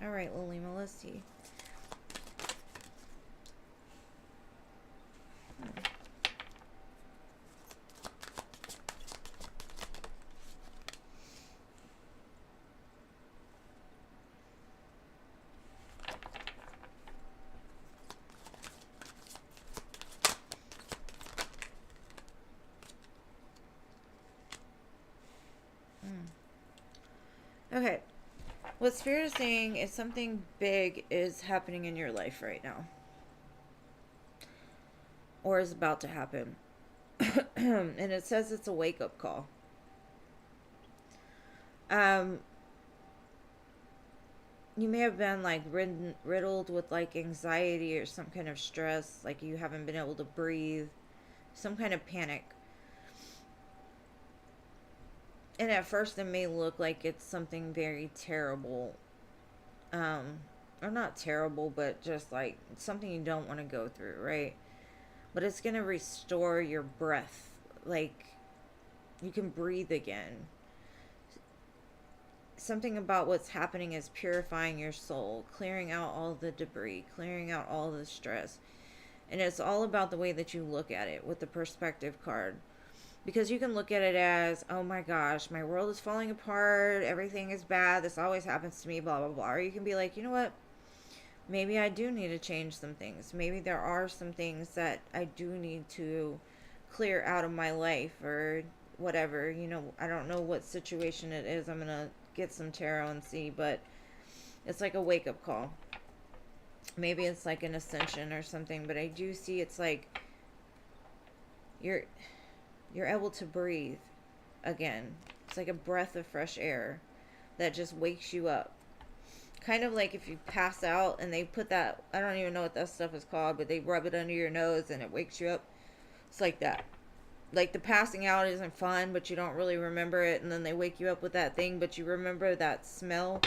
Alright, Lalima, let's see. Okay. What Spirit is saying is something big is happening in your life right now. Or is about to happen. And it says it's a wake-up call. You may have been, like, riddled with, like, anxiety or some kind of stress. Like, you haven't been able to breathe. Some kind of panic. And at first it may look like it's something very terrible. Or not terrible, but just like something you don't want to go through, right? But it's going to restore your breath. Like, you can breathe again. Something about what's happening is purifying your soul, clearing out all the debris, clearing out all the stress. And it's all about the way that you look at it with the perspective card. Because you can look at it as, oh my gosh, my world is falling apart, everything is bad, this always happens to me, blah, blah, blah. Or you can be like, you know what? Maybe I do need to change some things. Maybe there are some things that I do need to clear out of my life or whatever. You know, I don't know what situation it is. I'm going to get some tarot and see, but it's like a wake-up call. Maybe it's like an ascension or something, but I do see it's like you're able to breathe again. It's like a breath of fresh air that just wakes you up. Kind of like if you pass out and they put that, I don't even know what that stuff is called, but they rub it under your nose and it wakes you up. It's like that. Like the passing out isn't fun, but you don't really remember it, and then they wake you up with that thing, but you remember that smell.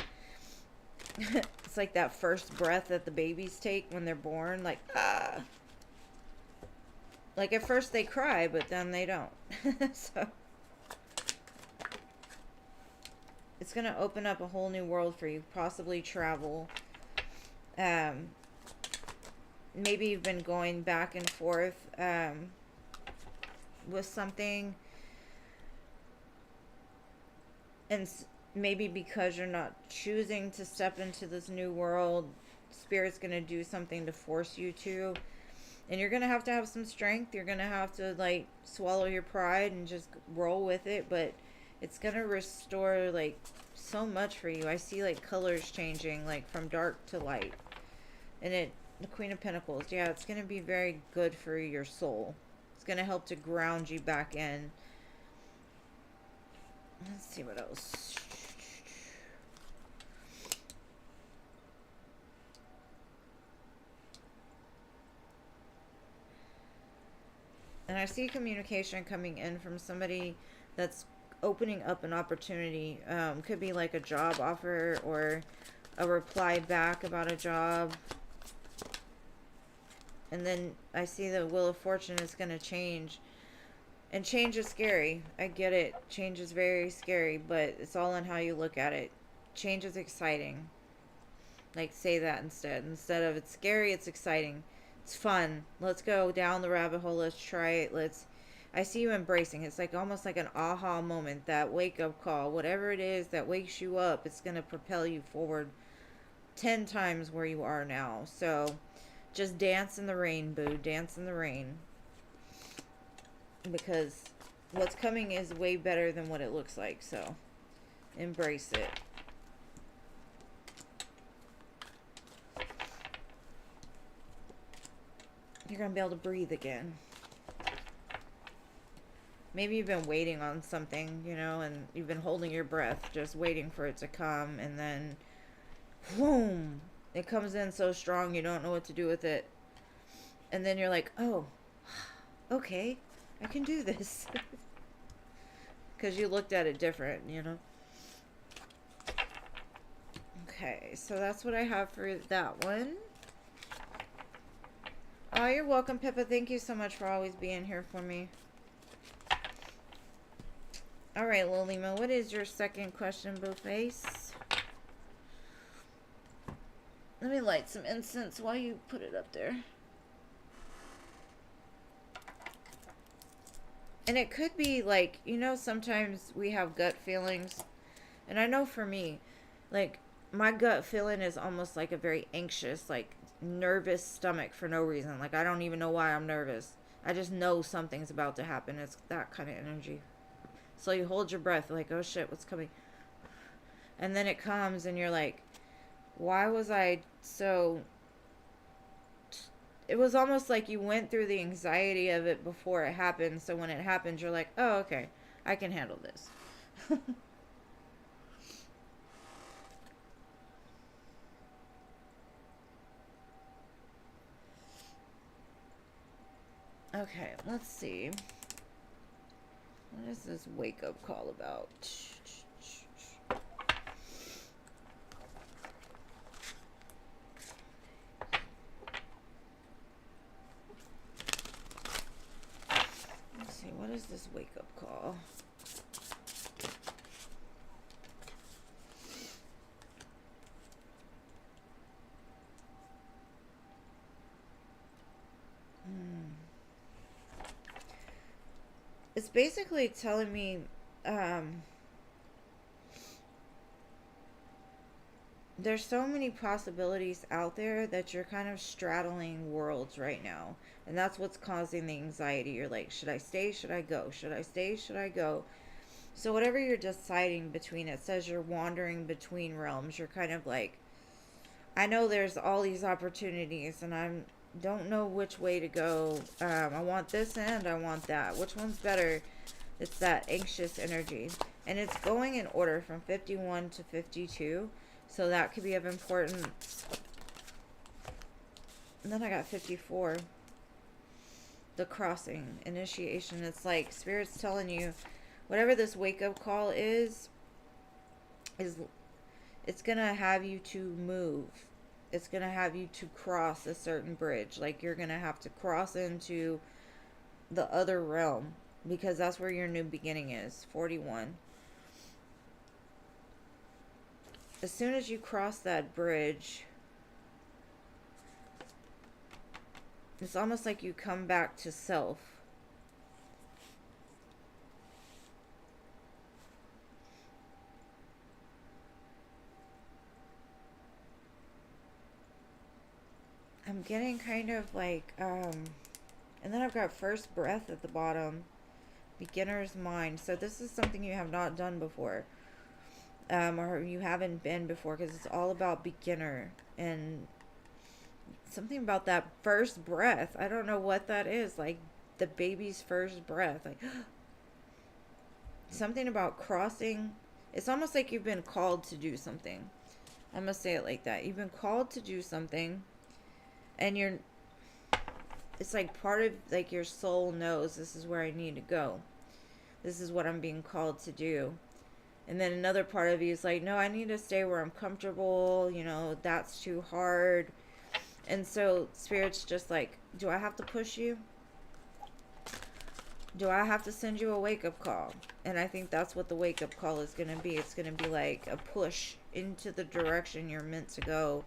It's like that first breath that the babies take when they're born. Like, ah. Like, at first they cry, but then they don't. So, it's going to open up a whole new world for you. Possibly travel. Maybe you've been going back and forth with something. And maybe because you're not choosing to step into this new world, Spirit's going to do something to force you to. And you're going to have some strength. You're going to have to, like, swallow your pride and just roll with it. But it's going to restore, like, so much for you. I see, like, colors changing, like, from dark to light. And the Queen of Pentacles. Yeah, it's going to be very good for your soul. It's going to help to ground you back in. Let's see what else. And I see communication coming in from somebody that's opening up an opportunity. Could be like a job offer or a reply back about a job. And then I see the Wheel of Fortune is going to change. And change is scary. I get it. Change is very scary, but it's all in how you look at it. Change is exciting. Like, say that instead. Instead of it's scary, it's exciting. It's fun. Let's go down the rabbit hole. Let's try it. I see you embracing. It's like almost like an aha moment, that wake up call. Whatever it is that wakes you up, it's going to propel you forward 10 times where you are now. So just dance in the rain, boo. Dance in the rain. Because what's coming is way better than what it looks like. So embrace it. You're going to be able to breathe again. Maybe you've been waiting on something, you know, and you've been holding your breath, just waiting for it to come, and then, boom, it comes in so strong you don't know what to do with it. And then you're like, oh, okay, I can do this. Because you looked at it different, you know. Okay, so that's what I have for that one. Oh, you're welcome, Pippa. Thank you so much for always being here for me. Alright, Lolima, what is your second question, Blueface? Let me light some incense while you put it up there. And it could be like, you know, sometimes we have gut feelings. And I know for me, like, my gut feeling is almost like a very anxious, like, nervous stomach for no reason. Like, I don't even know why I'm nervous. I just know something's about to happen. It's that kind of energy. So you hold your breath, like, oh shit, what's coming? And then it comes and you're like, why was I so... It was almost like you went through the anxiety of it before it happened. So when it happens, you're like, oh, okay, I can handle this. Okay, let's see. What is this wake-up call about? Let's see, what is this wake-up call? It's basically telling me there's so many possibilities out there that you're kind of straddling worlds right now. And that's what's causing the anxiety. You're like, should I stay? Should I go? Should I stay? Should I go? So whatever you're deciding between, it says you're wandering between realms. You're kind of like, I know there's all these opportunities and don't know which way to go. I want this and I want that. Which one's better? It's that anxious energy. And it's going in order from 51 to 52. So that could be of importance. And then I got 54. The crossing. Initiation. It's like Spirit's telling you whatever this wake-up call is it's going to have you to move. It's going to have you to cross a certain bridge. Like you're going to have to cross into the other realm because that's where your new beginning is. 41. As soon as you cross that bridge, it's almost like you come back to self. I'm getting kind of like, and then I've got first breath at the bottom, beginner's mind. So this is something you have not done before, or you haven't been before, because it's all about beginner and something about that first breath. I don't know what that is, like the baby's first breath, like something about crossing. It's almost like you've been called to do something. I'm gonna say it like that. You've been called to do something, and it's like part of like your soul knows this is where I need to go. This is what I'm being called to do. And then another part of you is like, no, I need to stay where I'm comfortable. You know, that's too hard. And so Spirit's just like, do I have to push you? Do I have to send you a wake-up call? And I think that's what the wake-up call is going to be. It's going to be like a push into the direction you're meant to go.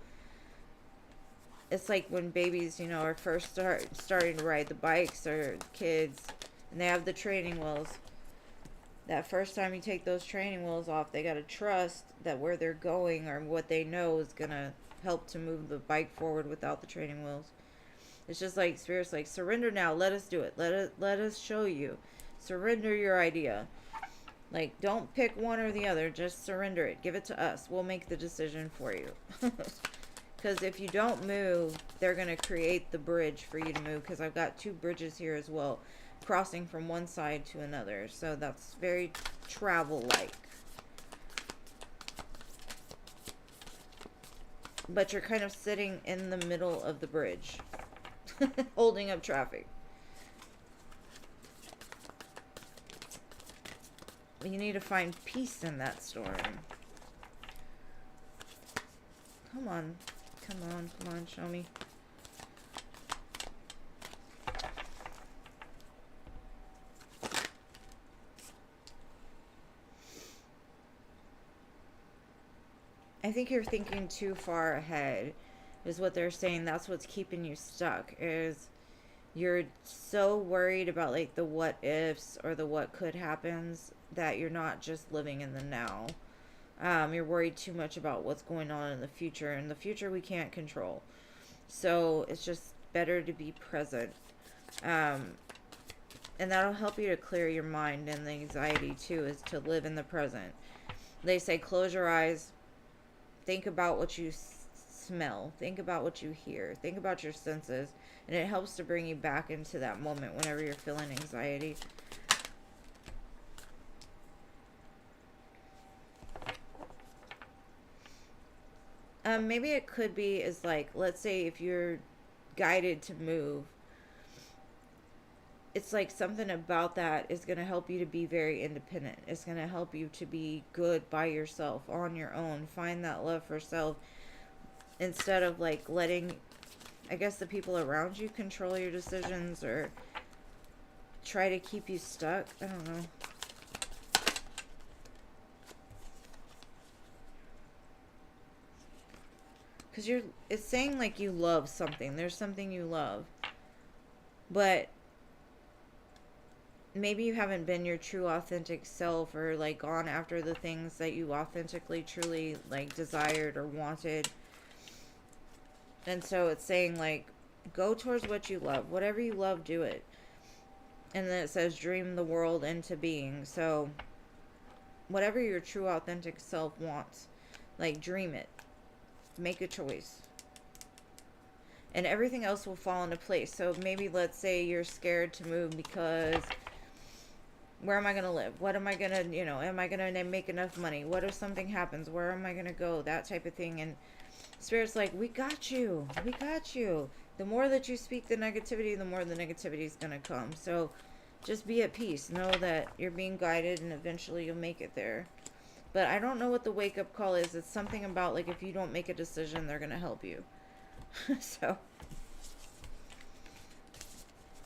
It's like when babies, you know, are first starting to ride the bikes, or kids, and they have the training wheels. That first time you take those training wheels off, they got to trust that where they're going or what they know is going to help to move the bike forward without the training wheels. It's just like Spirit's like, surrender now. Let us do it. Let us show you. Surrender your idea. Like, don't pick one or the other. Just surrender it. Give it to us. We'll make the decision for you. Because if you don't move, they're going to create the bridge for you to move. Because I've got 2 bridges here as well, crossing from one side to another. So that's very travel-like. But you're kind of sitting in the middle of the bridge, holding up traffic. You need to find peace in that storm. Come on. Come on, show me. I think you're thinking too far ahead, is what they're saying. That's what's keeping you stuck, is you're so worried about like the what ifs or the what could happens that you're not just living in the now. You're worried too much about what's going on in the future. In the future, we can't control. So it's just better to be present. And that'll help you to clear your mind, and the anxiety too is to live in the present. They say close your eyes. Think about what you smell. Think about what you hear. Think about your senses. And it helps to bring you back into that moment whenever you're feeling anxiety. Maybe it could be is like, let's say if you're guided to move, it's like something about that is going to help you to be very independent. It's going to help you to be good by yourself, on your own. Find that love for self instead of like letting, I guess, the people around you control your decisions or try to keep you stuck. I don't know. Because it's saying like you love something. There's something you love. But maybe you haven't been your true authentic self, or like gone after the things that you authentically truly like desired or wanted. And so it's saying like, go towards what you love. Whatever you love, do it. And then it says dream the world into being. So whatever your true authentic self wants, like dream it. Make a choice. And everything else will fall into place. So maybe let's say you're scared to move because where am I going to live? What am I going to, you know, am I going to make enough money? What if something happens? Where am I going to go? That type of thing. And Spirit's like, we got you. We got you. The more that you speak the negativity, the more the negativity is going to come. So just be at peace. Know that you're being guided and eventually you'll make it there. But I don't know what the wake-up call is. It's something about, like, if you don't make a decision, they're going to help you. So,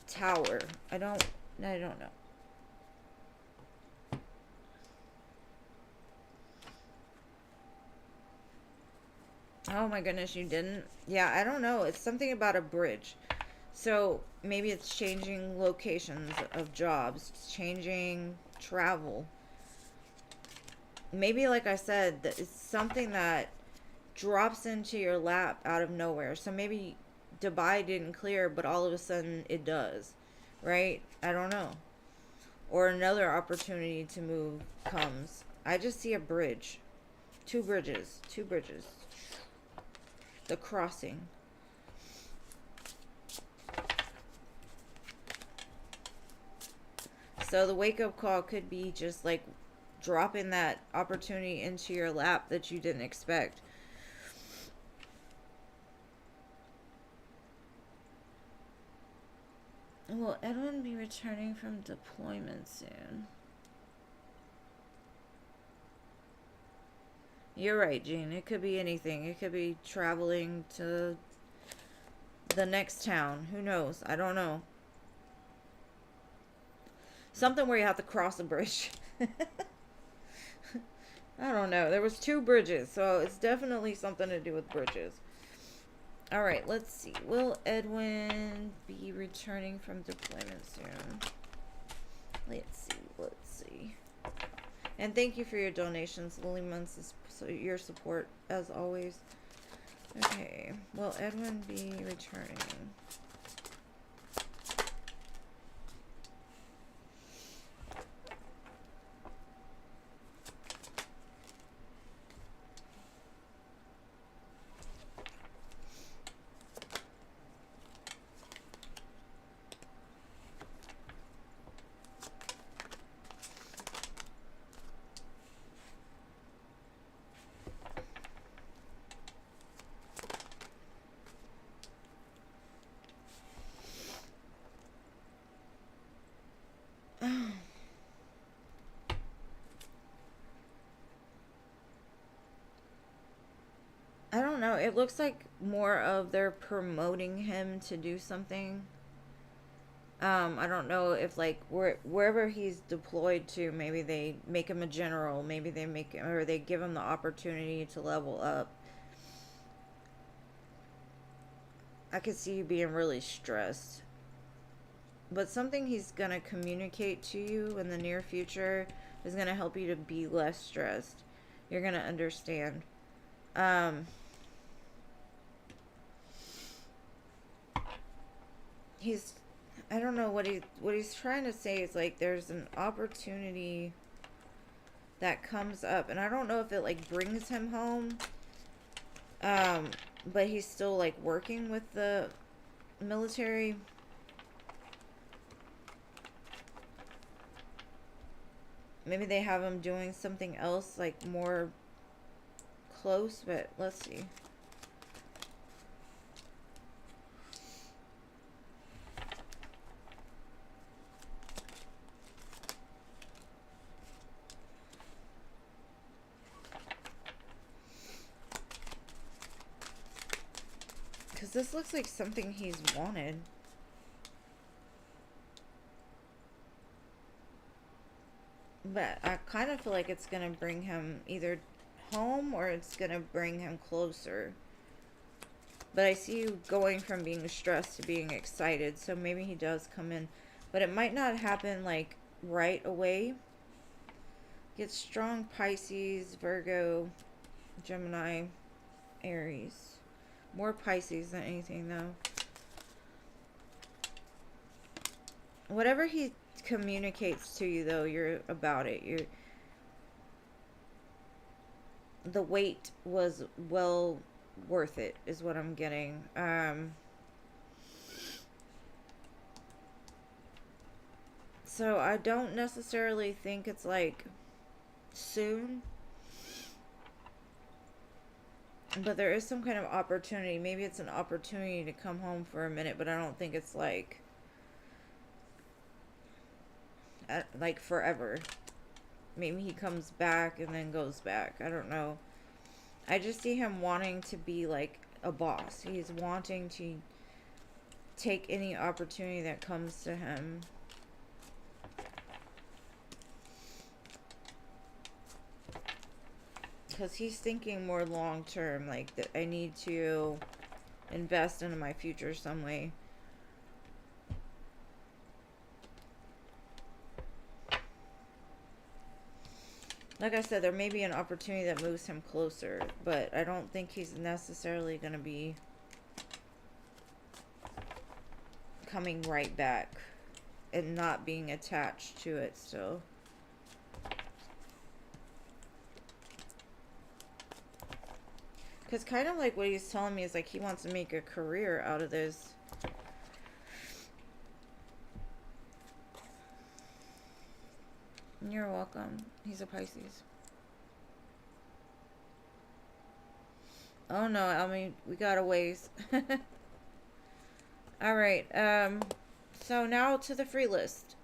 Tower. I don't know. Oh my goodness, you didn't? Yeah, I don't know. It's something about a bridge. So maybe it's changing locations of jobs, changing travel. Maybe, like I said, it's something that drops into your lap out of nowhere. So maybe Dubai didn't clear, but all of a sudden it does, right? I don't know. Or another opportunity to move comes. I just see a bridge. Two bridges. Two bridges. The crossing. So the wake-up call could be just like dropping that opportunity into your lap that you didn't expect. Will Edwin be returning from deployment soon? You're right, Jean. It could be anything. It could be traveling to the next town. Who knows? I don't know. Something where you have to cross a bridge. I don't know. There was two bridges, so it's definitely something to do with bridges. Alright, let's see. Will Edwin be returning from deployment soon? Let's see. And thank you for your donations, Lily Months, so your support, as always. Okay, will Edwin be returning? I don't know. It looks like more of they're promoting him to do something. I don't know if, like, wherever he's deployed to, maybe they make him a general, maybe they make him, or they give him the opportunity to level up. I could see you being really stressed. But something he's gonna communicate to you in the near future is gonna help you to be less stressed. You're gonna understand. I don't know what he's trying to say is, like, there's an opportunity that comes up, and I don't know if it, like, brings him home, but he's still, like, working with the military. Maybe they have him doing something else, like, more close, but let's see. Because this looks like something he's wanted. But I kind of feel like it's going to bring him either home or it's going to bring him closer. But I see you going from being stressed to being excited. So maybe he does come in. But it might not happen, like, right away. Get strong Pisces, Virgo, Gemini, Aries. More Pisces than anything, though. Whatever he communicates to you, though, you're about it. The wait was well worth it, is what I'm getting. So I don't necessarily think it's, like, soon, but there is some kind of opportunity. Maybe it's an opportunity to come home for a minute, but I don't think it's like forever. maybe he comes back and then goes back. I don't know. I just see him wanting to be like a boss. He's wanting to take any opportunity that comes to him. Because he's thinking more long term, like that I need to invest into my future some way. Like I said, there may be an opportunity that moves him closer, but I don't think he's necessarily going to be coming right back and not being attached to it still. Because kind of like what he's telling me is like he wants to make a career out of this. You're welcome. He's a Pisces. Oh no, I mean, we got a ways. Alright, so now to the free list.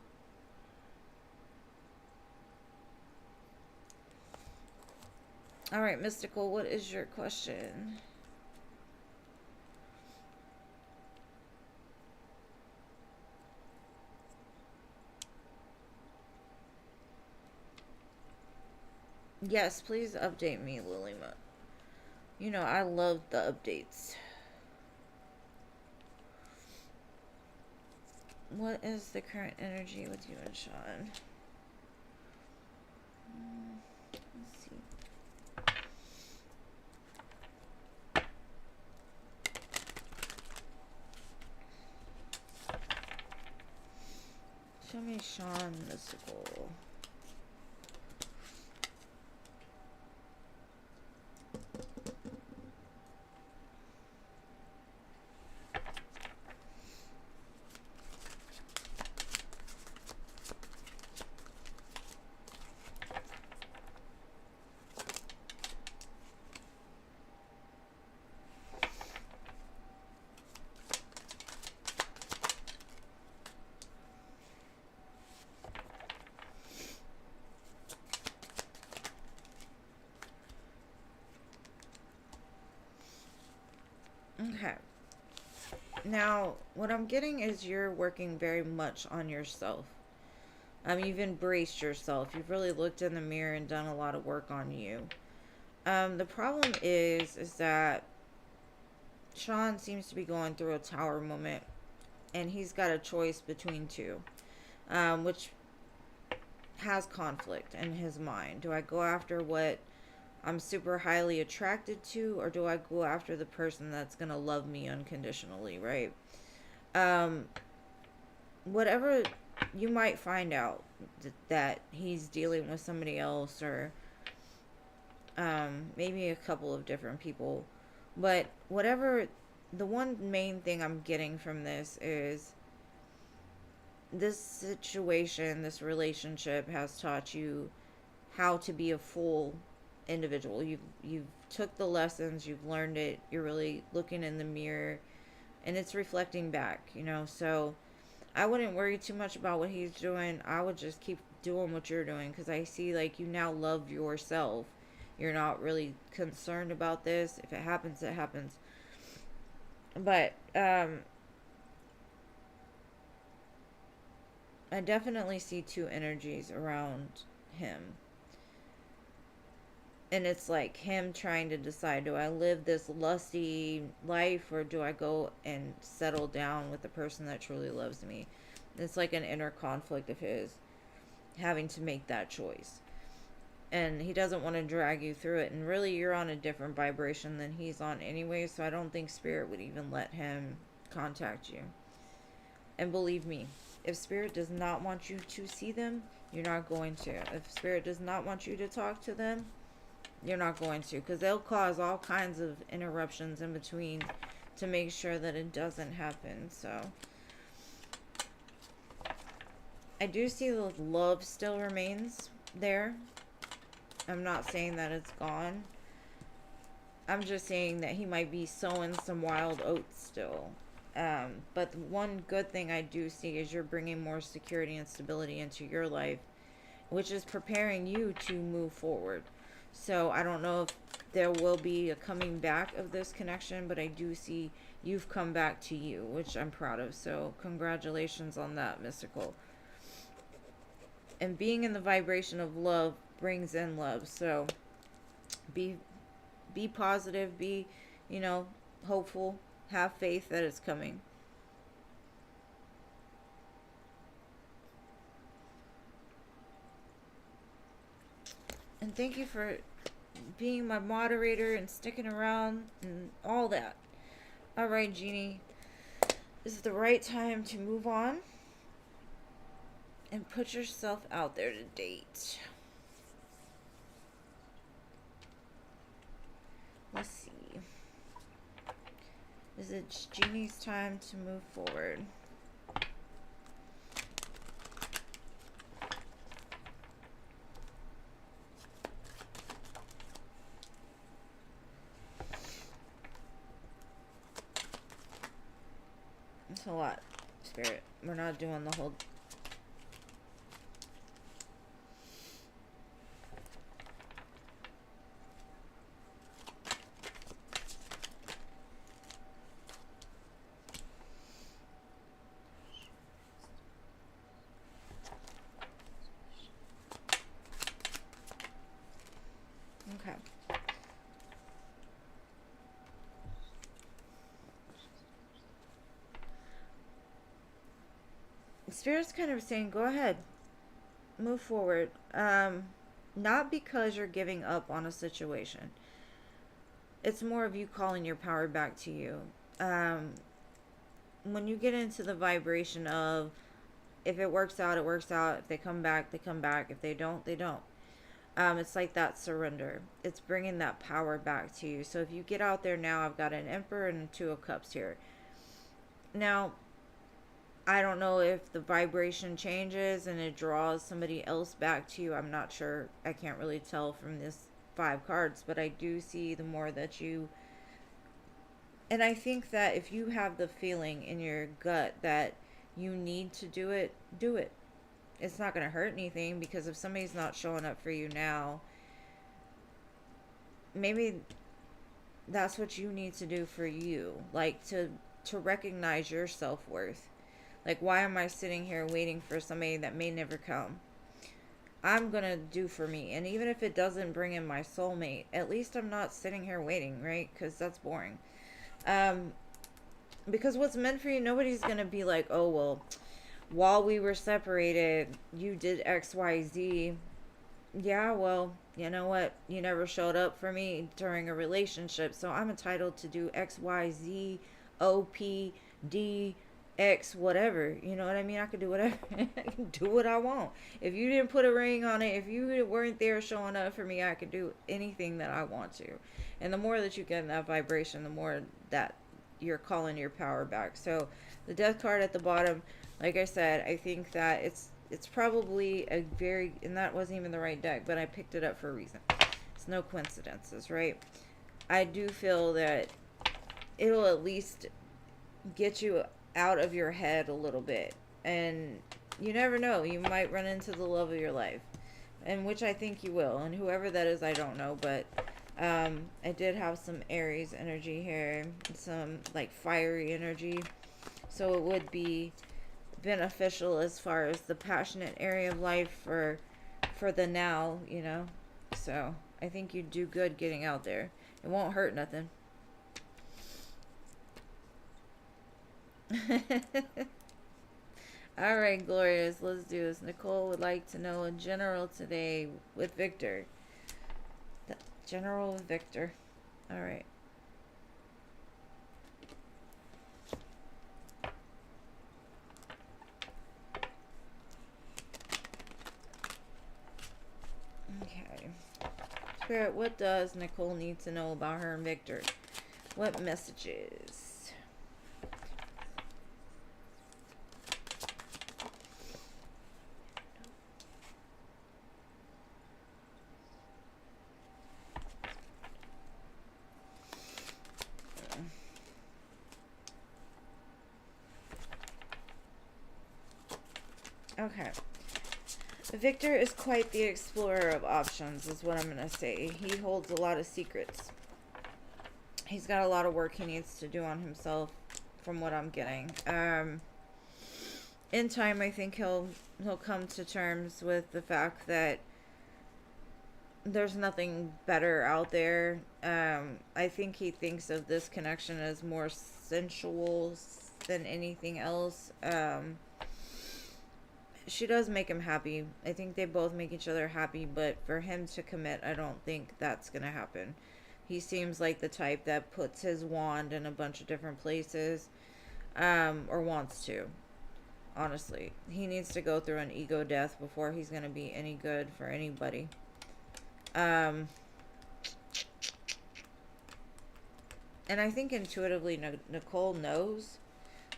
Alright, Mystical, what is your question? Yes, please update me, Lilima. You know, I love the updates. What is the current energy with you and Sean? Let's see. Show me Sean Mystical. Okay. Now, what I'm getting is you're working very much on yourself. You've embraced yourself. You've really looked in the mirror and done a lot of work on you. The problem is that Sean seems to be going through a tower moment, and he's got a choice between two, which has conflict in his mind. Do I go after what I'm super highly attracted to, or do I go after the person that's gonna love me unconditionally, right? Whatever, you might find out that he's dealing with somebody else, or maybe a couple of different people, but whatever, the one main thing I'm getting from this is this situation, this relationship has taught you how to be a full individual. You've took the lessons, you've learned it, you're really looking in the mirror and it's reflecting back, you know. So I wouldn't worry too much about what he's doing. I would just keep doing what you're doing, because I see like you now love yourself. You're not really concerned about this. If it happens, it happens. But I definitely see two energies around him. And it's like him trying to decide, do I live this lusty life, or do I go and settle down with the person that truly loves me? It's like an inner conflict of his having to make that choice. And he doesn't want to drag you through it. And really, you're on a different vibration than he's on anyway, so I don't think Spirit would even let him contact you. And believe me, if Spirit does not want you to see them, you're not going to. If Spirit does not want you to talk to them, you're not going to, because they'll cause all kinds of interruptions in between to make sure that it doesn't happen. So I do see the love still remains there. I'm not saying that it's gone. I'm just saying that he might be sowing some wild oats still. But the one good thing I do see is you're bringing more security and stability into your life. which is preparing you to move forward. So I don't know if there will be a coming back of this connection, but I do see you've come back to you, which I'm proud of. So congratulations on that, Mystical. And being in the vibration of love brings in love. So be positive, be, hopeful, have faith that it's coming. And thank you for being my moderator and sticking around and all that. All right, Jeannie. This is the right time to move on and put yourself out there to date. Let's see. Is it Jeannie's time to move forward? It's a lot, Spirit. We're not doing the whole... Okay. Spirit's kind of saying, go ahead. Move forward. Not because you're giving up on a situation. It's more of you calling your power back to you. When you get into the vibration of, if it works out, it works out. If they come back, they come back. If they don't, they don't. It's like that surrender. It's bringing that power back to you. So if you get out there now, I've got an Emperor and a 2 of Cups here. Now, I don't know if the vibration changes and it draws somebody else back to you. I'm not sure. I can't really tell from this 5 cards, but I do see the more that you... And I think that if you have the feeling in your gut that you need to do it, do it. It's not going to hurt anything, because if somebody's not showing up for you now, maybe that's what you need to do for you. Like, to recognize your self-worth. Like, why am I sitting here waiting for somebody that may never come? I'm going to do for me. And even if it doesn't bring in my soulmate, at least I'm not sitting here waiting, right? Because that's boring. Because what's meant for you, nobody's going to be like, oh, well, while we were separated, you did X, Y, Z. Yeah, well, you know what? You never showed up for me during a relationship, so I'm entitled to do X, Y, Z, O, P, D, X, whatever. You know what I mean? I could do whatever. I can do what I want. If you didn't put a ring on it, if you weren't there showing up for me, I could do anything that I want to. And the more that you get in that vibration, the more that you're calling your power back. So the Death card at the bottom, like I said, I think that it's probably a very... And that wasn't even the right deck, but I picked it up for a reason. It's no coincidences, right? I do feel that it'll at least get you out of your head a little bit. And you never know. You might run into the love of your life. And which I think you will. And whoever that is, I don't know. But I did have some Aries energy here. Some, like, fiery energy. So it would be beneficial as far as the passionate area of life for the now, you know. So I think you'd do good getting out there. It won't hurt nothing. All right, Glorious, let's do this. Nicole would like to know a general today with Victor. The general with Victor. All right. Okay. Spirit, what does Nicole need to know about her and Victor? What messages? Okay. Victor is quite the explorer of options, is what I'm going to say. He holds a lot of secrets. He's got a lot of work he needs to do on himself, from what I'm getting. In time, I think he'll come to terms with the fact that there's nothing better out there. I think he thinks of this connection as more sensual than anything else. She does make him happy. I think they both make each other happy, but for him to commit, I don't think that's going to happen. He seems like the type that puts his wand in a bunch of different places, or wants to. Honestly, he needs to go through an ego death before he's going to be any good for anybody. And I think intuitively Nicole knows.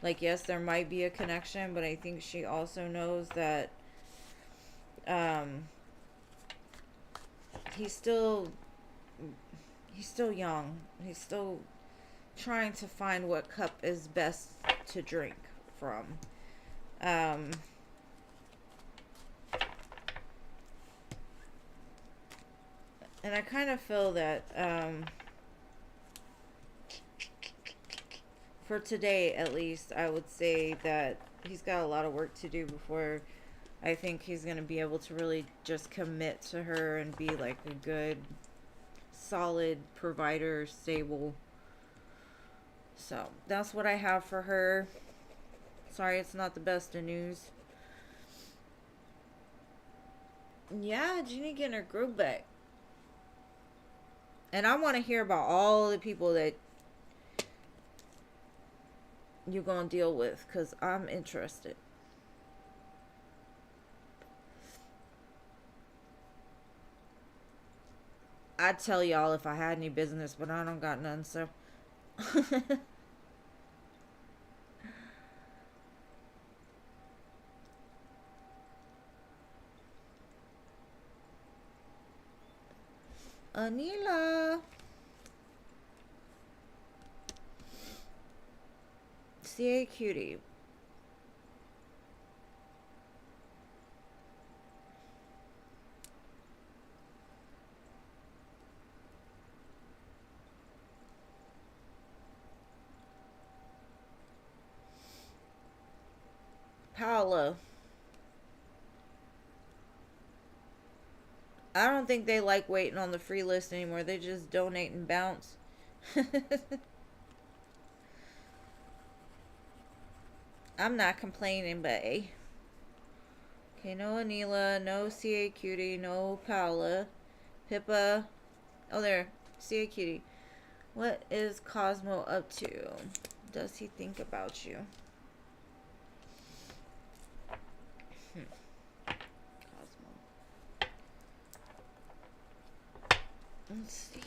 Like, yes, there might be a connection, but I think she also knows that he's still young. He's still trying to find what cup is best to drink from. And I kind of feel that for today, at least, I would say that he's got a lot of work to do before I think he's going to be able to really just commit to her and be like a good, solid provider, stable. So, that's what I have for her. Sorry, it's not the best of news. Yeah, Jeannie getting her groove back. And I want to hear about all the people that you're going to deal with, because I'm interested. I'd tell y'all if I had any business, but I don't got none, so. Anila. CA Cutie. Paolo. I don't think they like waiting on the free list anymore. They just donate and bounce. I'm not complaining, bae. Okay, no Anila, no CA Cutie, no Paola. Pippa. Oh, there. CA Cutie. What is Cosmo up to? Does he think about you? Cosmo. Let's see.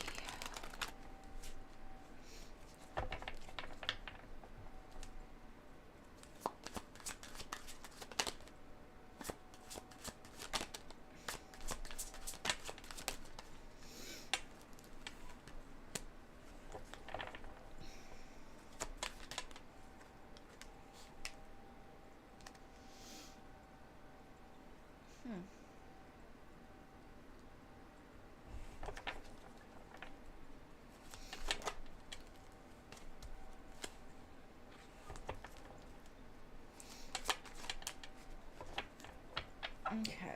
Okay.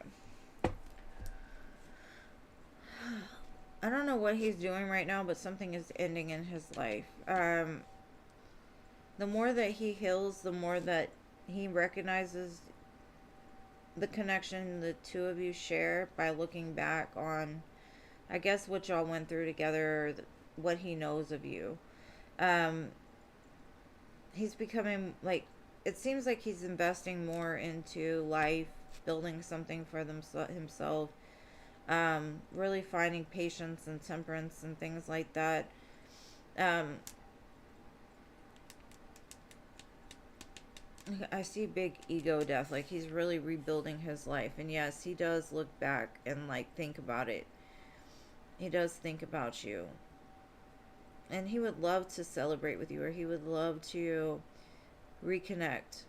I don't know what he's doing right now, but something is ending in his life. The more that he heals, the more that he recognizes the connection the two of you share by looking back on, I guess, what y'all went through together, or what he knows of you. He's becoming, like, it seems like he's investing more into life, building something for himself, really finding patience and temperance and things like that. I see big ego death, like he's really rebuilding his life. And yes, he does look back and like think about it. He does think about you. And he would love to celebrate with you, or he would love to reconnect.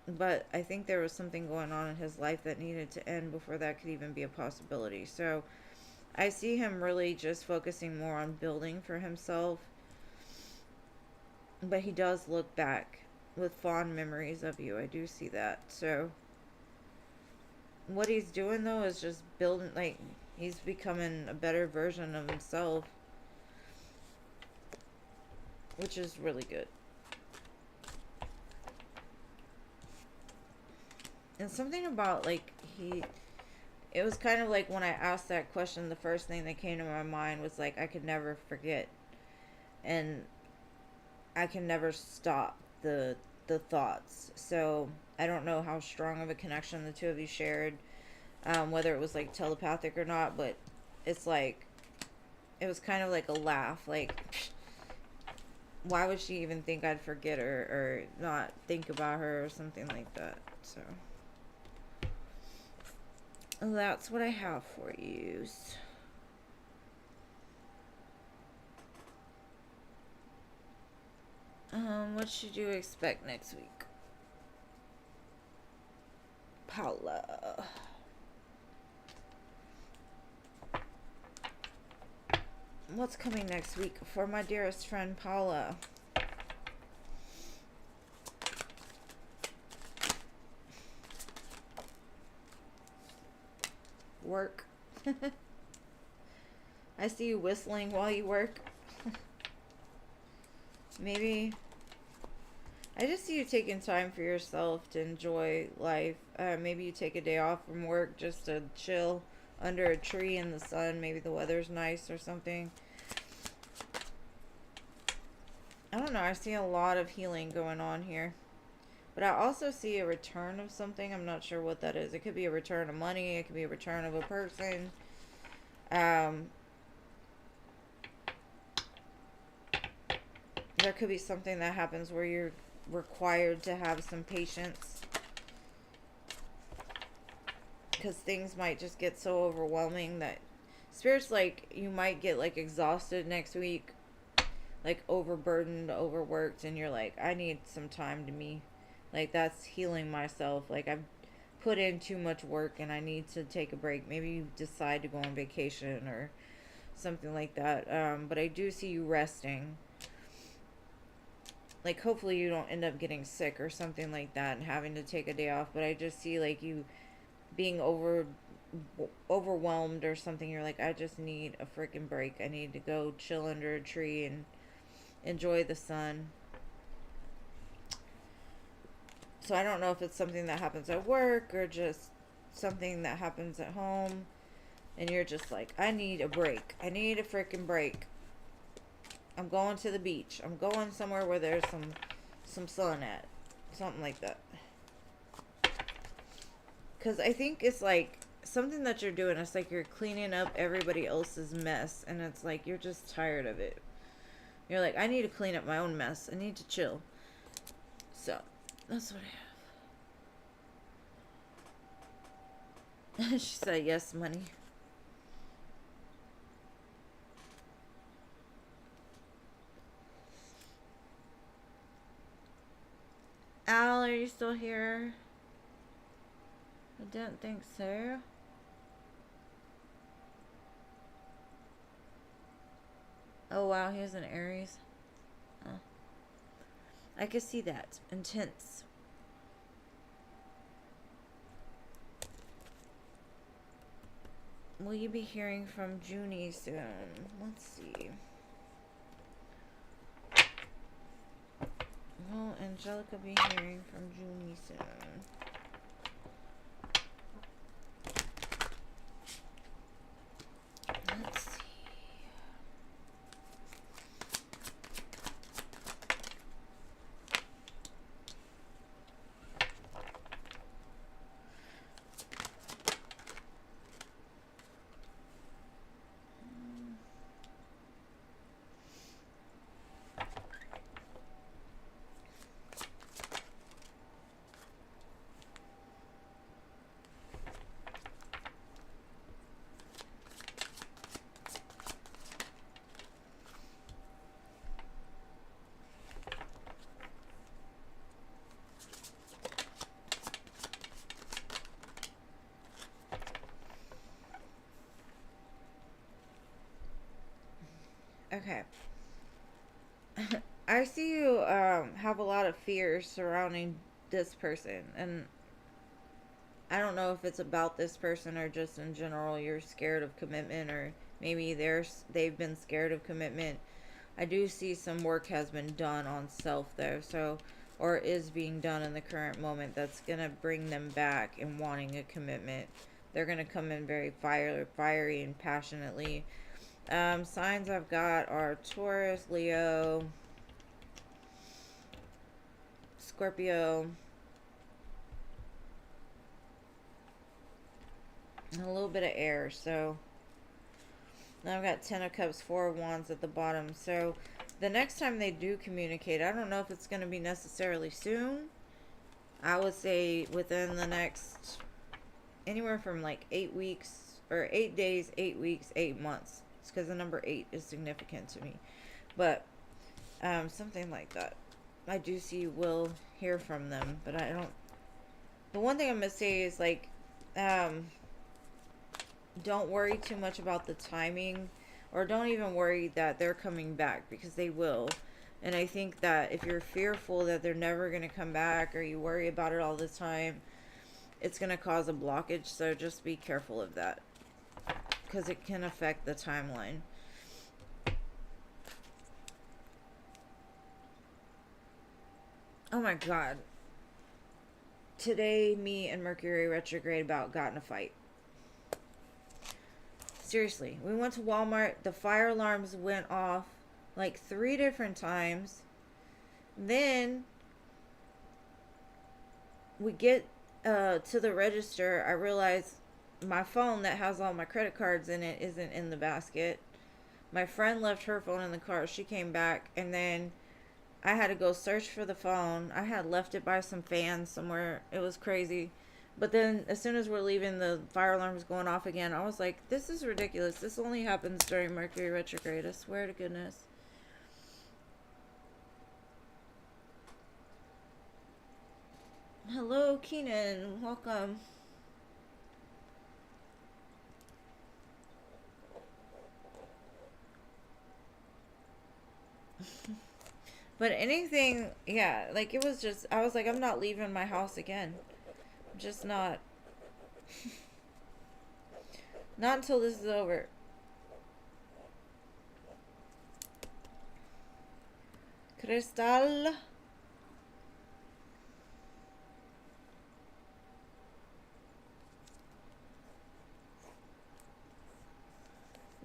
But I think there was something going on in his life that needed to end before that could even be a possibility. So I see him really just focusing more on building for himself. But he does look back with fond memories of you. I do see that. So what he's doing though is just building, like, he's becoming a better version of himself, which is really good. And something about, like, it was kind of like when I asked that question, the first thing that came to my mind was like, I could never forget, and I can never stop the thoughts. So I don't know how strong of a connection the two of you shared, whether it was like telepathic or not, but it's like, it was kind of like a laugh, like, why would she even think I'd forget her or not think about her or something like that. So that's what I have for you. What should you expect next week, Paula? What's coming next week for my dearest friend Paula? Work. I see you whistling while you work. Maybe. I just see you taking time for yourself to enjoy life. Maybe you take a day off from work just to chill under a tree in the sun. Maybe the weather's nice or something. I don't know. I see a lot of healing going on here. But I also see a return of something. I'm not sure what that is. It could be a return of money. It could be a return of a person. There could be something that happens where you're required to have some patience, because things might just get so overwhelming that Spirit's like, you might get like exhausted next week, like overburdened, overworked, and you're like, I need some time to me. Like, that's healing myself. Like, I've put in too much work and I need to take a break. Maybe you decide to go on vacation or something like that. But I do see you resting. Like, hopefully you don't end up getting sick or something like that and having to take a day off. But I just see like you being overwhelmed or something. You're like, I just need a freaking break. I need to go chill under a tree and enjoy the sun. So I don't know if it's something that happens at work or just something that happens at home, and you're just like, I need a break. I need a freaking break. I'm going to the beach. I'm going somewhere where there's some sun at. Something like that. Because I think it's like something that you're doing. It's like you're cleaning up everybody else's mess, and it's like you're just tired of it. You're like, I need to clean up my own mess. I need to chill. So that's what I have. She said, yes, money. Al, are you still here? I didn't think so. Oh, wow, he was an Aries. Oh. I could see that. Intense. Will you be hearing from Junie soon? Let's see. Will Angelica be hearing from Junie soon? Let's see. Okay. I see you have a lot of fears surrounding this person, and I don't know if it's about this person or just in general you're scared of commitment, or maybe they've been scared of commitment. I do see some work has been done on self though, so, or is being done in the current moment, that's gonna bring them back and wanting a commitment. They're gonna come in very fiery and passionately. Signs I've got are Taurus, Leo, Scorpio, and a little bit of air. So now I've got 10 of Cups, 4 of Wands at the bottom. So the next time they do communicate, I don't know if it's going to be necessarily soon. I would say within the next, anywhere from like 8 weeks, or 8 days, 8 weeks, 8 months. It's because the number 8 is significant to me. But something like that. I do see we'll hear from them, but I don't. The one thing I'm going to say is like, don't worry too much about the timing, or don't even worry that they're coming back, because they will. And I think that if you're fearful that they're never going to come back, or you worry about it all the time, it's going to cause a blockage. So just be careful of that, because it can affect the timeline. Oh my god. Today, me and Mercury retrograde about got in a fight. Seriously, we went to Walmart. The fire alarms went off like 3 different times. Then we get to the register. I realize my phone that has all my credit cards in it isn't in the basket. My friend left her phone in the car. She came back, and then I had to go search for the phone. I had left it by some fans somewhere. It was crazy. But then as soon as we're leaving, the fire alarm was going off again. I was like, this is ridiculous. This only happens during Mercury retrograde. I swear to goodness. Hello, Keenan. Welcome. But anything, yeah, like it was just, I was like, I'm not leaving my house again. I'm just not. Not until this is over. Crystal.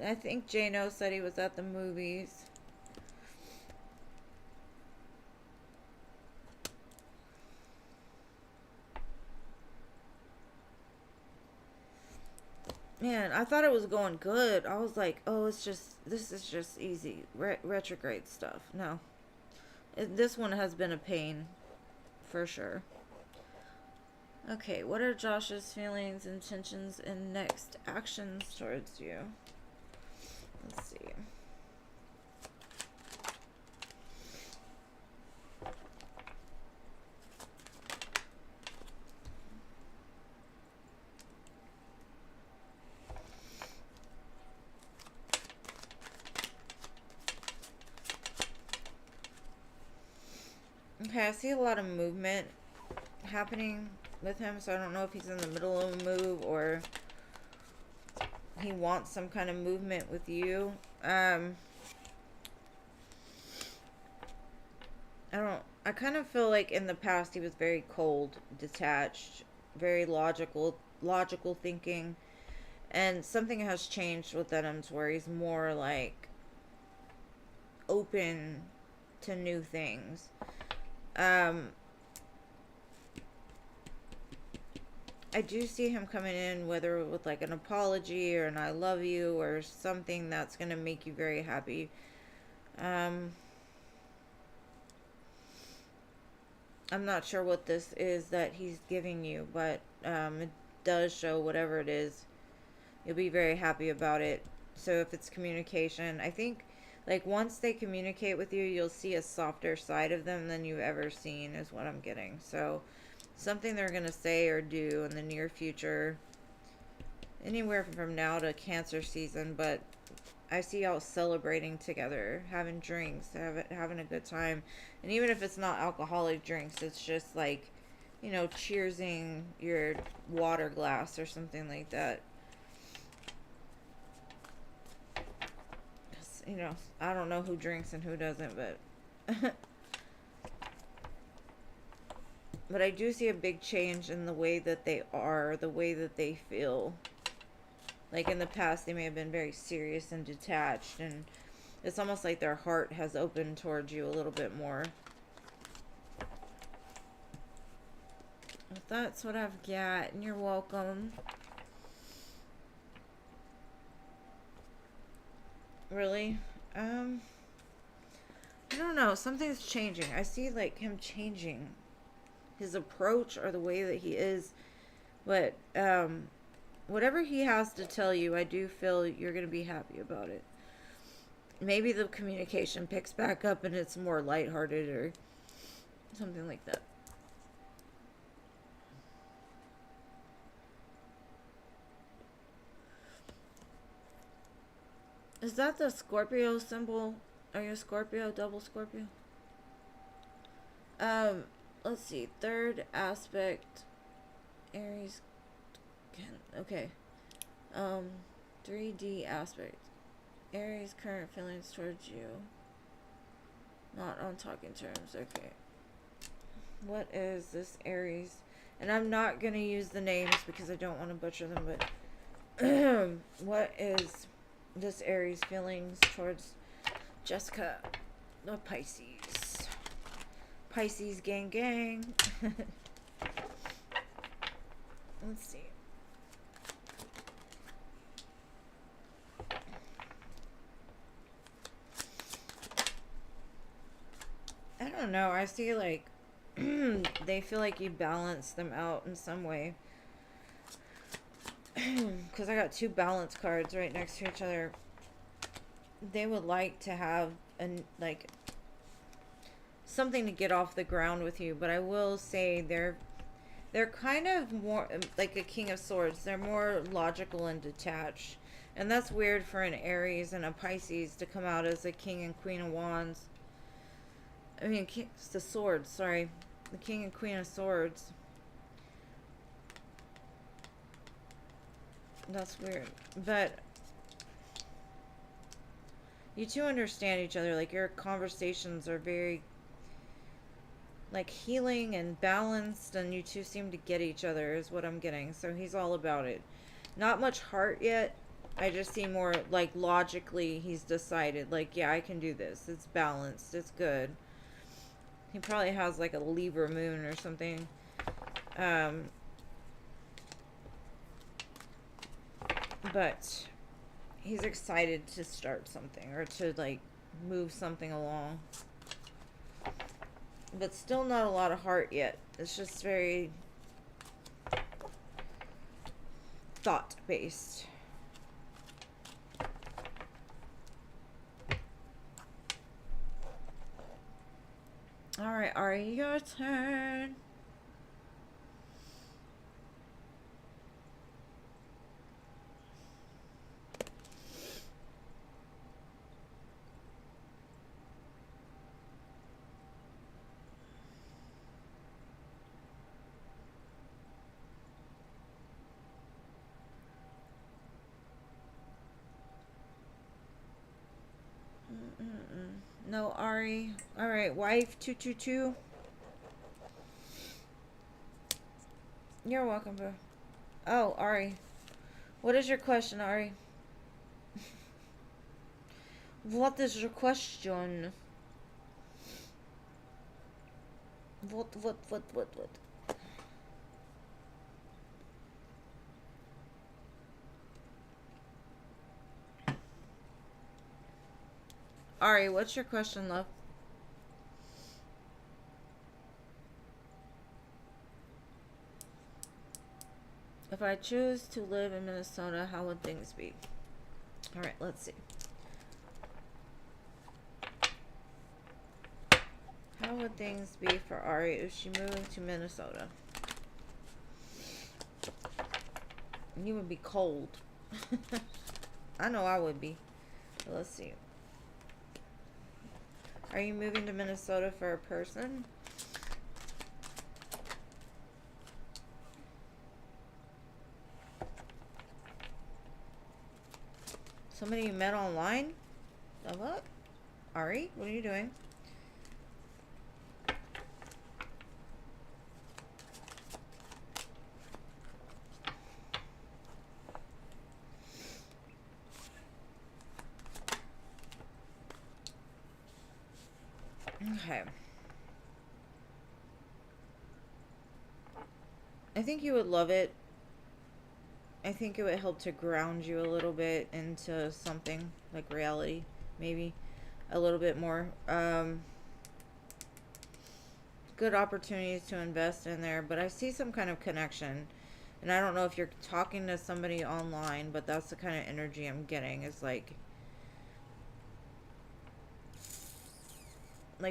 I think Jano said he was at the movies. Man, I thought it was going good. I was like, oh, it's just, this is just easy. Retrograde stuff. No. This one has been a pain. For sure. Okay, what are Josh's feelings, intentions, and next actions towards you? Let's see. Okay, I see a lot of movement happening with him, so I don't know if he's in the middle of a move or he wants some kind of movement with you. I kind of feel like in the past he was very cold, detached, very logical thinking, and something has changed within him to where he's more like open to new things. I do see him coming in, whether with like an apology or an I love you or something that's going to make you very happy. I'm not sure what this is that he's giving you, but it does show whatever it is. You'll be very happy about it. So if it's communication, I think like once they communicate with you, you'll see a softer side of them than you've ever seen, is what I'm getting. So something they're going to say or do in the near future, anywhere from now to Cancer season, but I see y'all celebrating together, having drinks, having a good time. And even if it's not alcoholic drinks, it's just like, you know, cheersing your water glass or something like that. You know, I don't know who drinks and who doesn't, but but I do see a big change in the way that they are, the way that they feel. Like in the past, they may have been very serious and detached, and it's almost like their heart has opened towards you a little bit more. That's what I've got, and you're welcome. Really? I don't know. Something's changing. I see like him changing his approach or the way that he is. But whatever he has to tell you, I do feel you're going to be happy about it. Maybe the communication picks back up and it's more lighthearted or something like that. Is that the Scorpio symbol? Are you a Scorpio? Double Scorpio? Let's see. Third aspect. Aries. Okay. 3D aspect. Aries' current feelings towards you. Not on talking terms. Okay. What is this Aries? And I'm not going to use the names because I don't want to butcher them, but what is this Aries' feelings towards Jessica, the Pisces? Pisces gang gang. Let's see. I don't know. I see like they feel like you balance them out in some way. Because I got two balance cards right next to each other. They would like to have like something to get off the ground with you, but I will say they're kind of more like a King of Swords. They're more logical and detached. And that's weird for an Aries and a Pisces to come out as a King and Queen of Wands. I mean, it's the Swords, sorry. The King and Queen of Swords. That's weird. But you two understand each other. Like, your conversations are very, like, healing and balanced, and you two seem to get each other is what I'm getting. So he's all about it. Not much heart yet. I just see more, like, logically he's decided, like, yeah, I can do this. It's balanced. It's good. He probably has, like, a Libra moon or something. But he's excited to start something or to, like, move something along. But still not a lot of heart yet. It's just very thought-based. Alright, Ari, your turn. No, Ari. Alright, wife 222. You're welcome, bro. Oh, Ari. What is your question, Ari? What is your question? What? Ari, what's your question, love? If I choose to live in Minnesota, how would things be? Alright, let's see. How would things be for Ari if she moved to Minnesota? You would be cold. I know I would be. Let's see. Are you moving to Minnesota for a person? Somebody you met online? What? Ari, what are you doing? Okay. I think you would love it. I think it would help to ground you a little bit into something like reality, maybe a little bit more. Good opportunities to invest in there, but I see some kind of connection. And I don't know if you're talking to somebody online, but that's the kind of energy I'm getting. Is like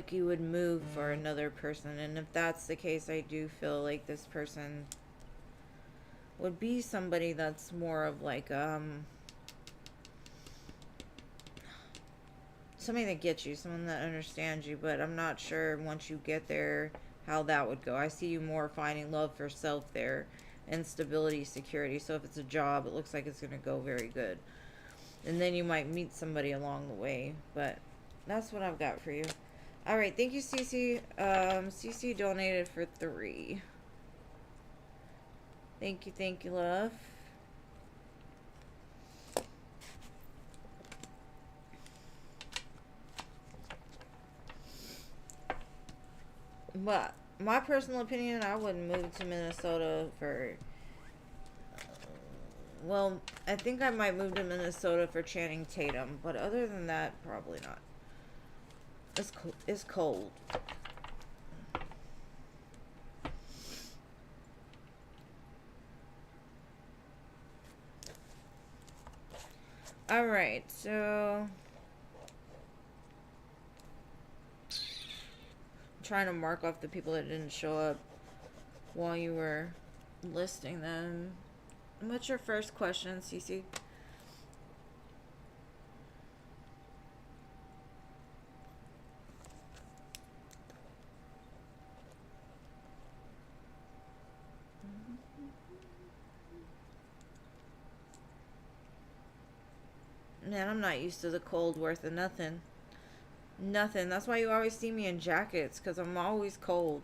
you would move for another person. And if that's the case, I do feel like this person would be somebody that's more of like somebody that gets you, someone that understands you, but I'm not sure once you get there how that would go. I see you more finding love for self there and stability, security. So if it's a job, it looks like it's going to go very good. And then you might meet somebody along the way, but that's what I've got for you. All right, thank you, Cece. Cece donated for 3. Thank you, love. But my personal opinion, I wouldn't move to Minnesota for. Well, I think I might move to Minnesota for Channing Tatum, but other than that, probably not. It's cold. All right, so I'm trying to mark off the people that didn't show up while you were listing them. What's your first question, Cece? Man, I'm not used to the cold worth of nothing. Nothing. That's why you always see me in jackets, because I'm always cold.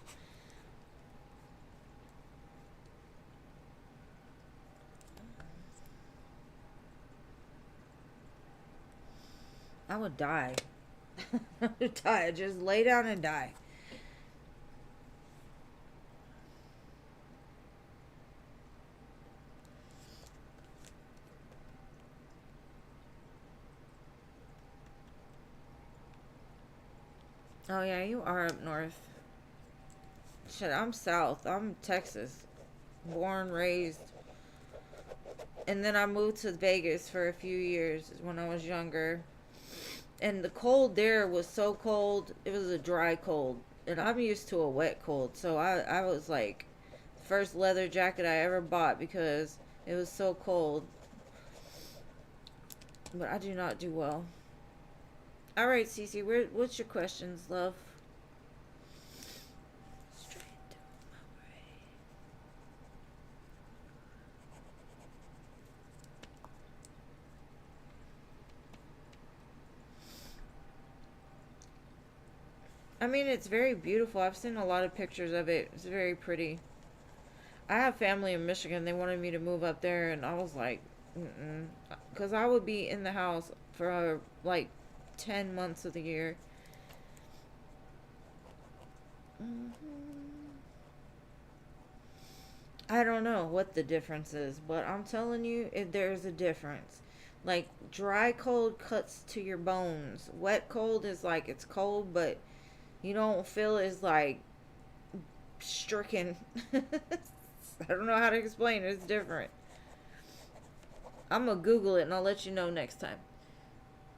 I would die. I would die. Just lay down and die. Oh, yeah, you are up north. Shit, I'm south. I'm Texas. Born, raised. And then I moved to Vegas for a few years when I was younger. And the cold there was so cold. It was a dry cold. And I'm used to a wet cold. So I was like, first leather jacket I ever bought because it was so cold. But I do not do well. All right, Cece, what's your questions, love? Straight to my way. I mean, it's very beautiful. I've seen a lot of pictures of it. It's very pretty. I have family in Michigan. They wanted me to move up there, and I was like, mm-mm. Because I would be in the house for like 10 months of the year. I don't know what the difference is, but I'm telling you, there's a difference. Like, dry cold cuts to your bones. Wet cold is like, it's cold, but you don't feel as like stricken. I don't know how to explain it. It's different. I'm going to Google it and I'll let you know next time.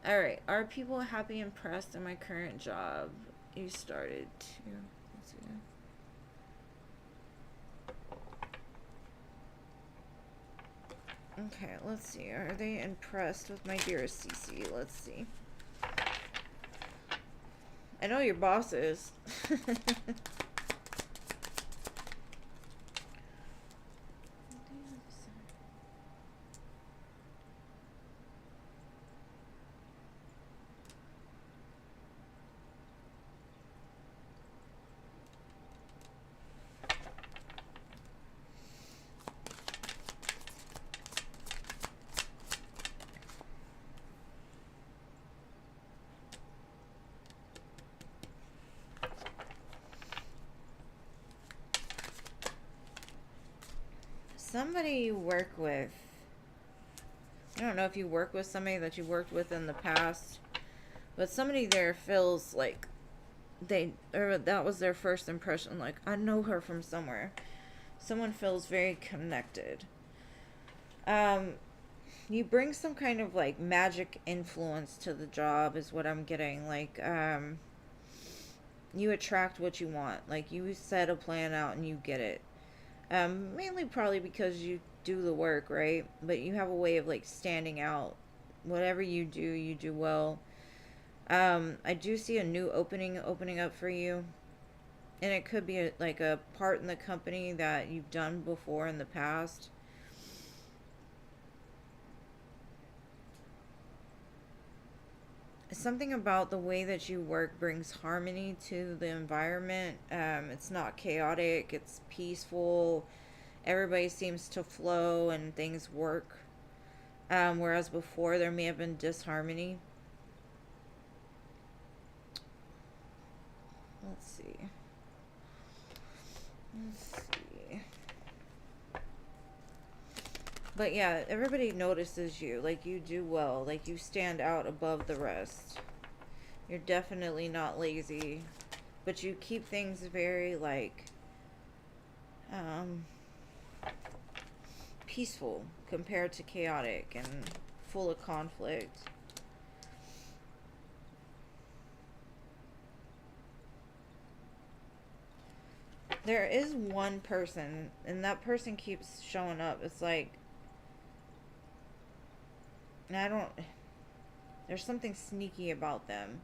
Alright. Are people happy and impressed in my current job? You started to. Let's see. Okay, let's see. Are they impressed with my dearest CC? Let's see. I know your boss is. Somebody you work with. I don't know if you work with somebody that you worked with in the past, but somebody there feels like that was their first impression. Like, I know her from somewhere. Someone feels very connected. You bring some kind of like magic influence to the job, is what I'm getting. Like, you attract what you want. Like, you set a plan out and you get it. Mainly probably because you do the work, right? But you have a way of like standing out. Whatever you do well. I do see a new opening up for you, and it could be like a part in the company that you've done before in the past. Something about the way that you work brings harmony to the environment. It's not chaotic, it's peaceful. Everybody seems to flow and things work. Whereas before there may have been disharmony. Let's see. But yeah, everybody notices you. Like, you do well. Like, you stand out above the rest. You're definitely not lazy. But you keep things very, like, peaceful compared to chaotic and full of conflict. There is one person, and that person keeps showing up. It's like, there's something sneaky about them.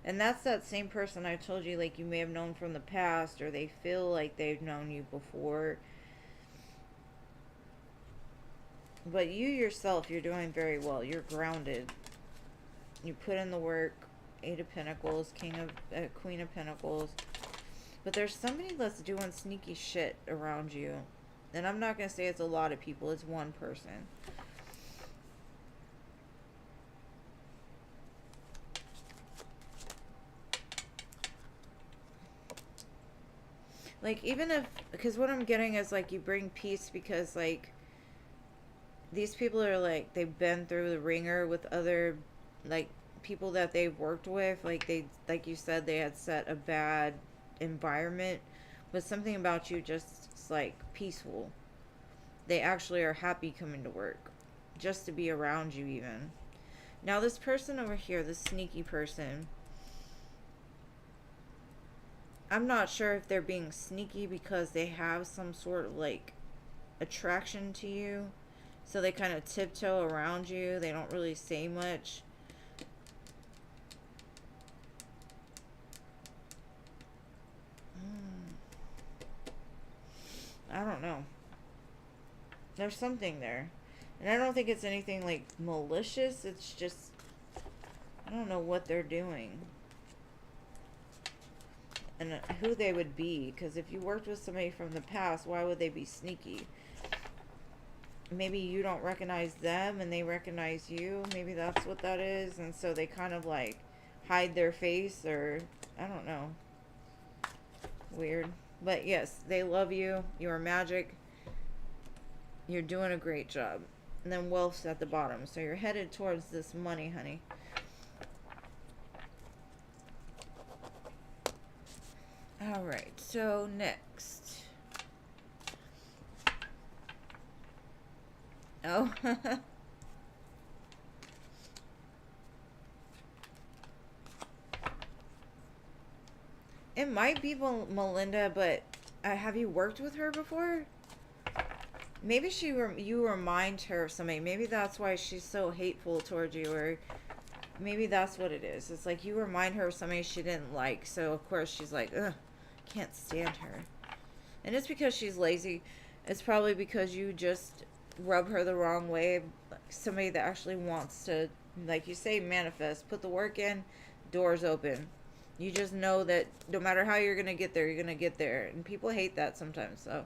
And that's that same person I told you, like, you may have known from the past, or they feel like they've known you before. But you yourself, you're doing very well. You're grounded. You put in the work. 8 of Pentacles, Queen of Pentacles. But there's somebody that's doing sneaky shit around you. And I'm not going to say it's a lot of people. It's one person. Like, even if, because what I'm getting is, like, you bring peace because, like, these people are, like, they've been through the ringer with other, like, people that they've worked with. Like, like you said, they had set a bad environment. But something about you just is, like, peaceful. They actually are happy coming to work. Just to be around you, even. Now, this person over here, this sneaky person, I'm not sure if they're being sneaky because they have some sort of, like, attraction to you. So they kind of tiptoe around you. They don't really say much. I don't know. There's something there. And I don't think it's anything, like, malicious. It's just, I don't know what they're doing. And who they would be. Because if you worked with somebody from the past, why would they be sneaky? Maybe you don't recognize them and they recognize you. Maybe that's what that is. And so they kind of, like, hide their face, or I don't know. Weird. But yes, they love you. You're magic. You're doing a great job. And then wealth's at the bottom. So you're headed towards this money, honey. Alright, so next. Oh. It might be Melinda, but have you worked with her before? Maybe you remind her of somebody. Maybe that's why she's so hateful towards you, or maybe that's what it is. It's like you remind her of somebody she didn't like, so of course she's like, ugh, can't stand her. And it's because she's lazy. It's probably because you just rub her the wrong way. Somebody that actually wants to, like you say, manifest, put the work in, doors open. You just know that no matter how you're gonna get there, you're gonna get there. And people hate that sometimes, so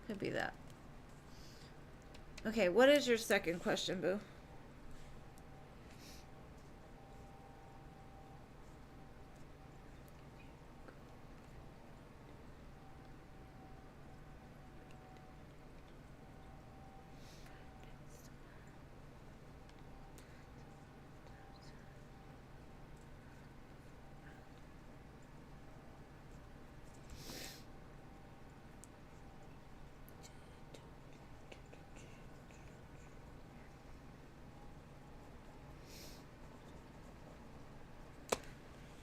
could be that. Okay, what is your second question, boo?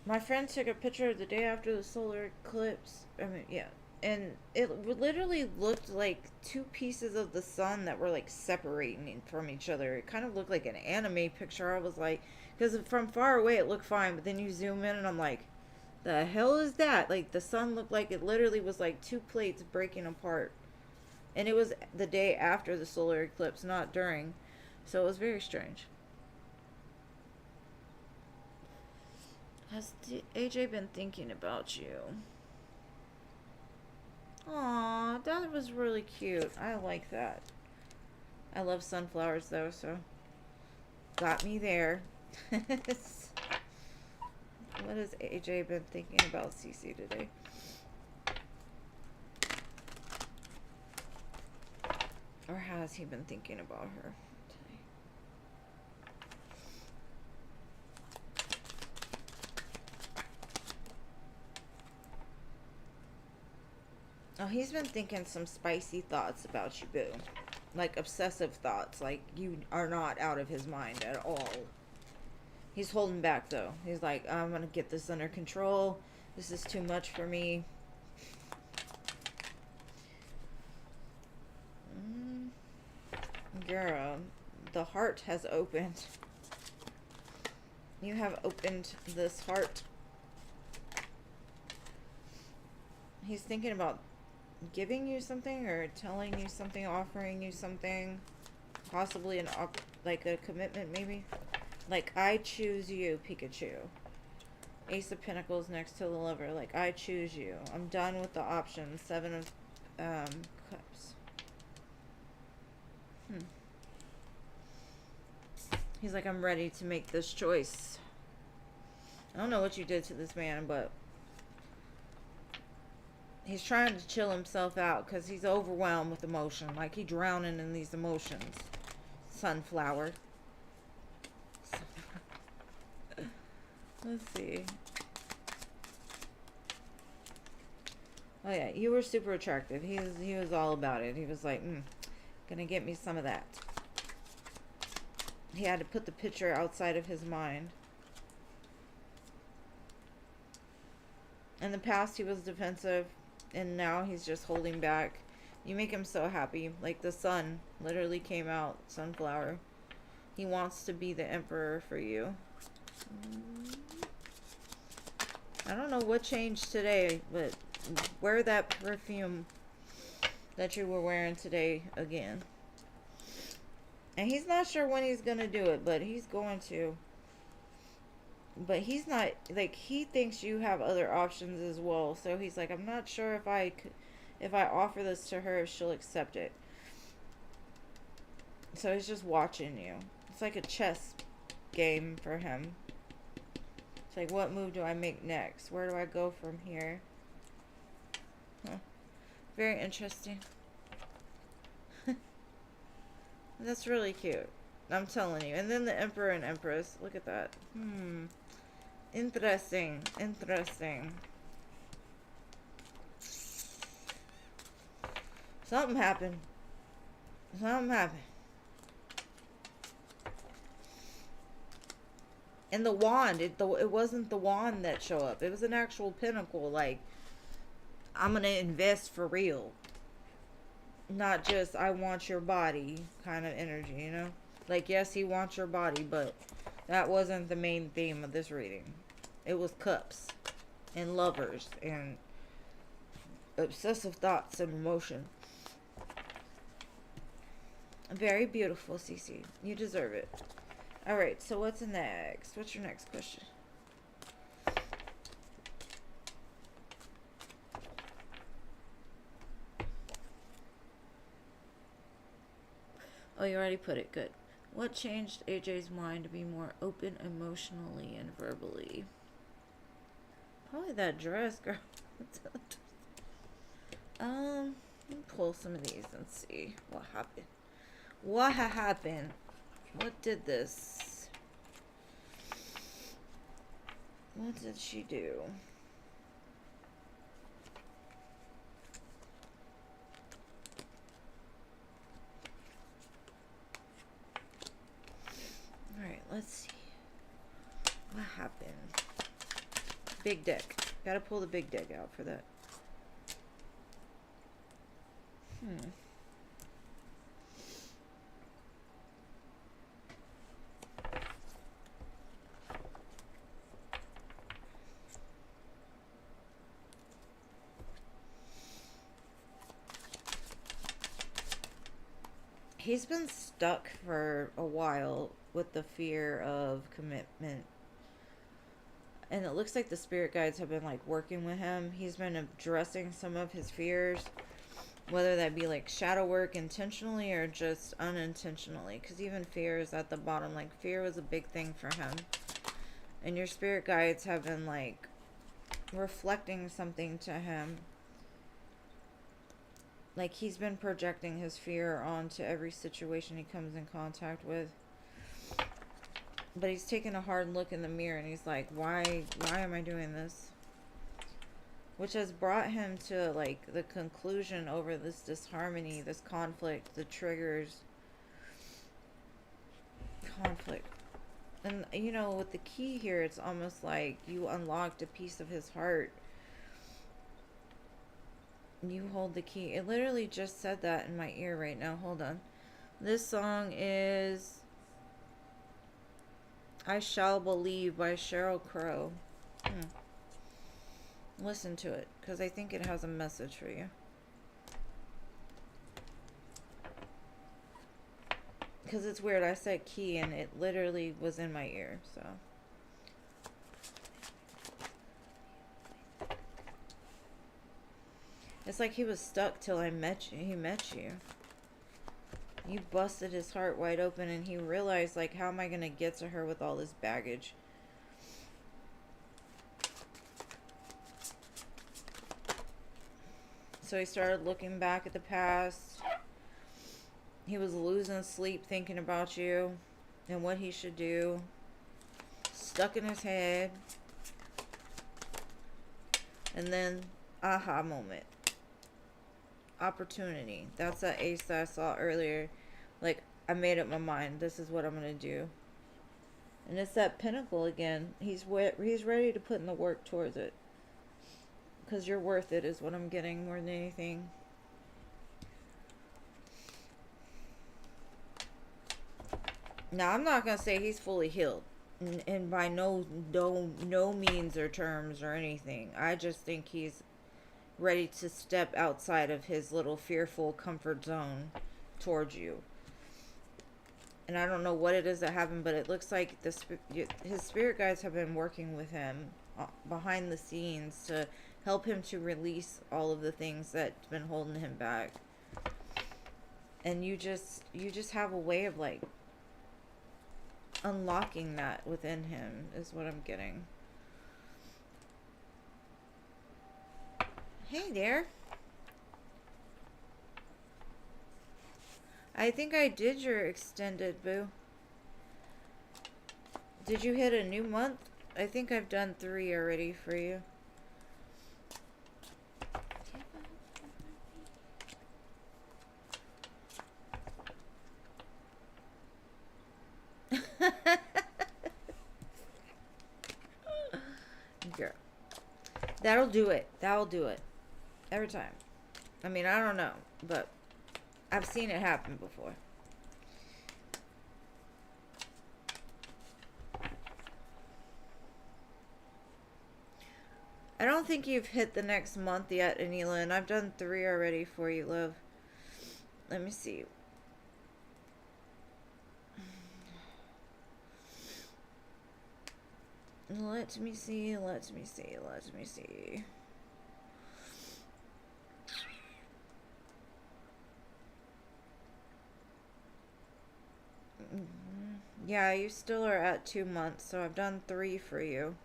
My friend took a picture the day after the solar eclipse. I mean, yeah. And it literally looked like two pieces of the sun that were like separating from each other. It kind of looked like an anime picture. I was like, because from far away it looked fine, but then you zoom in and I'm like, the hell is that? Like the sun looked like it literally was like two plates breaking apart. And it was the day after the solar eclipse, not during. So it was very strange. Has AJ been thinking about you? Aw, that was really cute. I like that. I love sunflowers though, so got me there. What has AJ been thinking about Cece today? Or has he been thinking about her today? Oh, he's been thinking some spicy thoughts about you, boo. Like obsessive thoughts. Like you are not out of his mind at all. He's holding back though. He's like, I'm gonna get this under control. This is too much for me. Girl, the heart has opened. You have opened this heart. He's thinking about giving you something or telling you something, offering you something, possibly like a commitment maybe. Like, I choose you, Pikachu. Ace of Pentacles next to the Lover. Like, I choose you. I'm done with the options. Seven of Cups. He's like, I'm ready to make this choice. I don't know what you did to this man, but he's trying to chill himself out because he's overwhelmed with emotion. Like, he's drowning in these emotions. Sunflower. Let's see. Oh yeah, you were super attractive. He was all about it. He was like, gonna get me some of that. He had to put the picture outside of his mind. In the past, he was defensive, and now he's just holding back. You make him so happy. Like the sun literally came out, sunflower. He wants to be the emperor for you. I don't know what changed today, but wear that perfume that you were wearing today again. And he's not sure when he's going to do it, but he's going to. But he's not, like, he thinks you have other options as well. So he's like, I'm not sure if I offer this to her, if she'll accept it. So he's just watching you. It's like a chess game for him. It's like, what move do I make next? Where do I go from here? Huh. Very interesting. That's really cute. I'm telling you. And then the Emperor and Empress. Look at that. Interesting. Interesting. Something happened. Something happened. And the wand. It wasn't the wand that showed up. It was an actual pinnacle. Like, I'm going to invest for real. Not just, I want your body kind of energy, you know? Like, yes, he wants your body, but that wasn't the main theme of this reading. It was cups and lovers and obsessive thoughts and emotion. Very beautiful, Cece. You deserve it. Alright, so what's next? What's your next question? Oh, you already put it. Good. What changed AJ's mind to be more open emotionally and verbally? Probably that dress, girl. Let me pull some of these and see what happened. What happened? What did this? What did she do? Alright, let's see. What happened? Big deck. Gotta pull the big deck out for that. He's been stuck for a while with the fear of commitment. And it looks like the spirit guides have been like working with him. He's been addressing some of his fears, whether that be like shadow work intentionally or just unintentionally. Because even fear is at the bottom. Like fear was a big thing for him. And your spirit guides have been like reflecting something to him. Like he's been projecting his fear onto every situation he comes in contact with. But he's taking a hard look in the mirror and he's like, why am I doing this? Which has brought him to like the conclusion over this disharmony, this conflict, the triggers. Conflict. And you know, with the key here, it's almost like you unlocked a piece of his heart. You hold the key. It literally just said that in my ear right now. Hold on. This song is I Shall Believe by Sheryl Crow. Listen to it, because I think it has a message for you. Because it's weird. I said key, and it literally was in my ear, so... It's like he was stuck till I met you. He met you. You busted his heart wide open and he realized, like, how am I going to get to her with all this baggage? So he started looking back at the past. He was losing sleep thinking about you and what he should do. Stuck in his head. And then, aha moment. Opportunity. That's that ace that I saw earlier. Like, I made up my mind. This is what I'm going to do. And it's that pinnacle again. He's ready to put in the work towards it. Because you're worth it is what I'm getting more than anything. Now, I'm not going to say he's fully healed. And by no means or terms or anything. I just think he's ready to step outside of his little fearful comfort zone towards you. And I don't know what it is that happened, but it looks like his spirit guides have been working with him behind the scenes to help him to release all of the things that's been holding him back. And you just have a way of like unlocking that within him is what I'm getting. Hey there. I think I did your extended, boo. Did you hit a new month? I think I've done 3 already for you. Girl. That'll do it. That'll do it. Every time. I mean, I don't know, but I've seen it happen before. I don't think you've hit the next month yet, Anila, and I've done 3 already for you, love. Let me see. Let me see. Yeah, you still are at 2 months, so I've done 3 for you.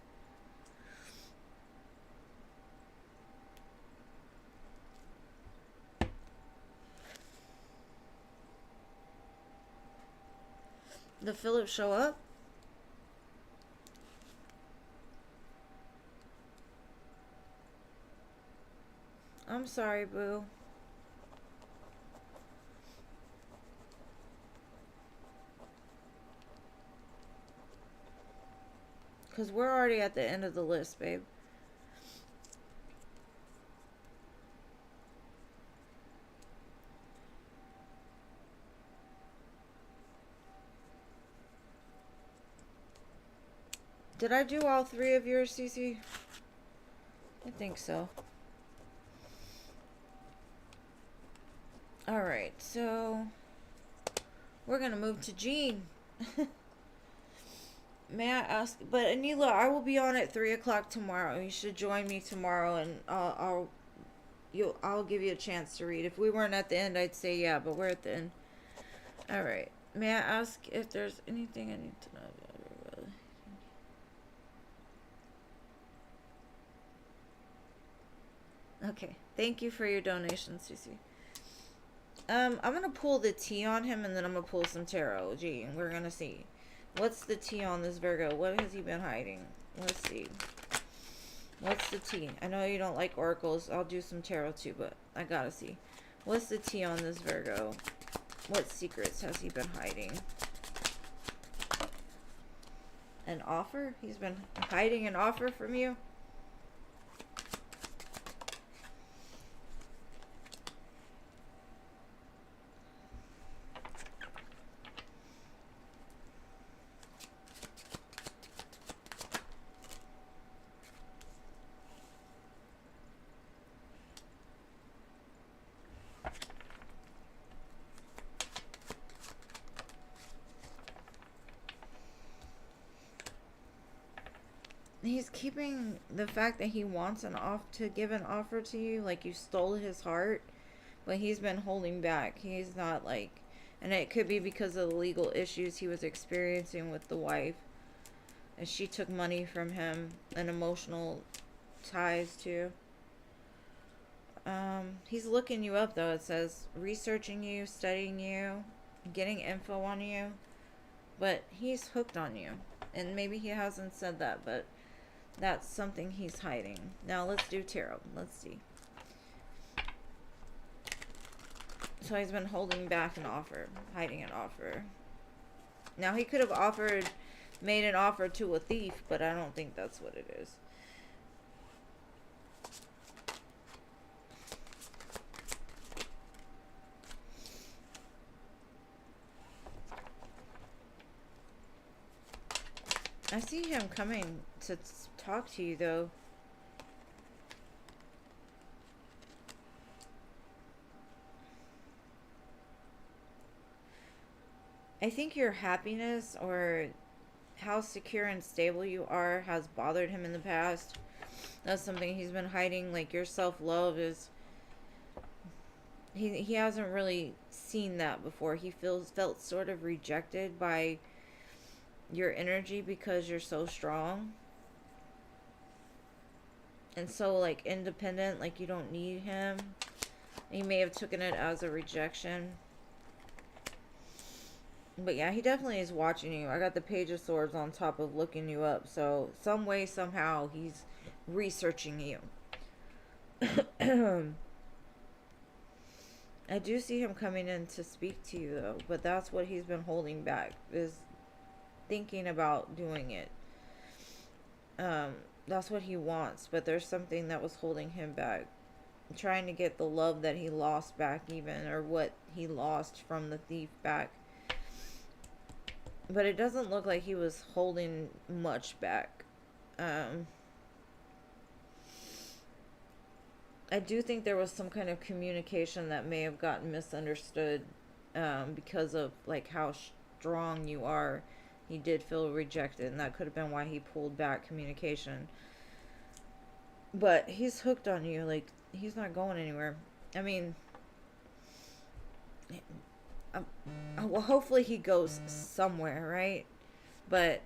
Did Philip show up? I'm sorry, boo. Because we're already at the end of the list, babe. Did I do all 3 of yours, Cece? I think so. Alright, so we're gonna move to Jean. May I ask? But Anila, I will be on at 3 o'clock tomorrow. You should join me tomorrow, and I'll give you a chance to read. If we weren't at the end, I'd say yeah, but we're at the end. All right. May I ask if there's anything I need to know about her? Okay. Thank you for your donation, Cece. I'm gonna pull the T on him, and then I'm gonna pull some tarot. Gee, and we're gonna see. What's the T on this Virgo? What has he been hiding? Let's see. What's the T? I know you don't like oracles. I'll do some tarot too, but I gotta see. What's the T on this Virgo? What secrets has he been hiding? An offer? He's been hiding an offer from you? He's keeping the fact that he wants to give an offer to you, like you stole his heart, but he's been holding back. He's not like, and it could be because of the legal issues he was experiencing with the wife, and she took money from him and emotional ties too. He's looking you up though. It says researching you, studying you, getting info on you, but he's hooked on you, and maybe he hasn't said that, but that's something he's hiding. Now let's do tarot. Let's see. So he's been holding back an offer, hiding an offer. Now he could have made an offer to a thief, but I don't think that's what it is. I see him coming to talk to you, though. I think your happiness or how secure and stable you are has bothered him in the past. That's something he's been hiding. Like your self-love is... He hasn't really seen that before. He felt sort of rejected by your energy because you're so strong and so like independent, like you don't need him. He may have taken it as a rejection, but yeah, he definitely is watching you. I got the Page of Swords on top of looking you up, so some way somehow he's researching you. I do see him coming in to speak to you though, but that's what he's been holding back, is thinking about doing it. That's what he wants, but there's something that was holding him back. trying to get the love that he lost back, even, or what he lost from the thief back. But it doesn't look like he was holding much back. I do think there was some kind of communication that may have gotten misunderstood, because of like how strong you are. He did feel rejected, and that could have been why he pulled back communication. But he's hooked on you. Like, he's not going anywhere. I mean, well, hopefully he goes somewhere, right? But,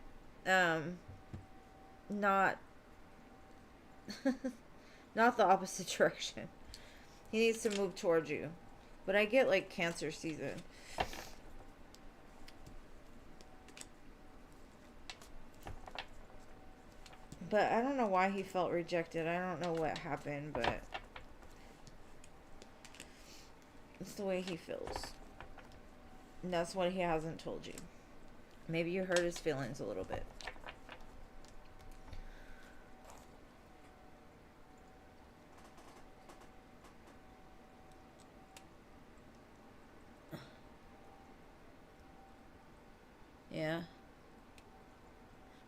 not, not the opposite direction. He needs to move towards you. But I get, like, Cancer season. But I don't know why he felt rejected. I don't know what happened, but it's the way he feels. And that's what he hasn't told you. Maybe you hurt his feelings a little bit. Yeah.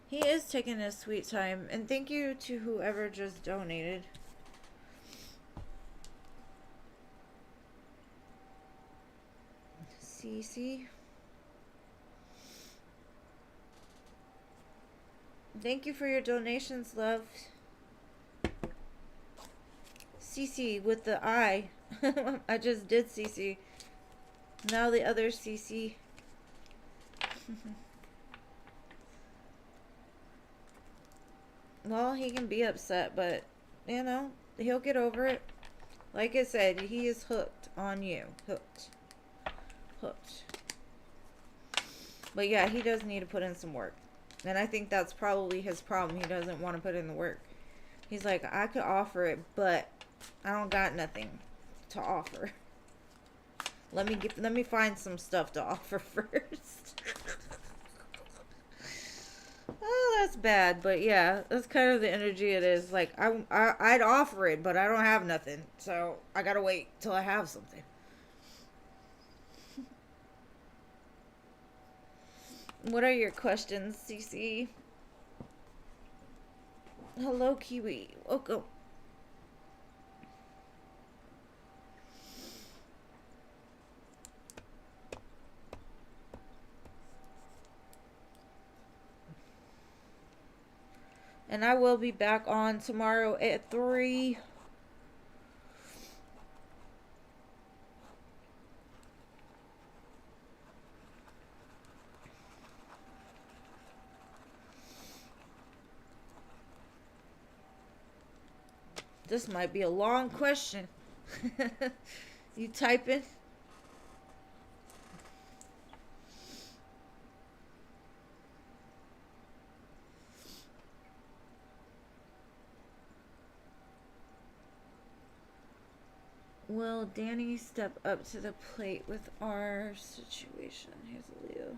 He is taking his sweet time. And thank you to whoever just donated. Cece. Thank you for your donations, love. Cece with the I. I just did Cece. Now the other Cece. Well, he can be upset, but, you know, he'll get over it. Like I said, he is hooked on you. Hooked. Hooked. But yeah, he does need to put in some work. And I think that's probably his problem. He doesn't want to put in the work. He's like, I could offer it, but I don't got nothing to offer. Let me find some stuff to offer first. Oh, that's bad, but yeah, that's kind of the energy it is. Like, I'd offer it, but I don't have nothing, so I gotta wait till I have something. What are your questions, Cece? Hello, Kiwi. Welcome. And I will be back on tomorrow at 3. This might be a long question. You typing? Will Danny step up to the plate with our situation? Here's a Leo.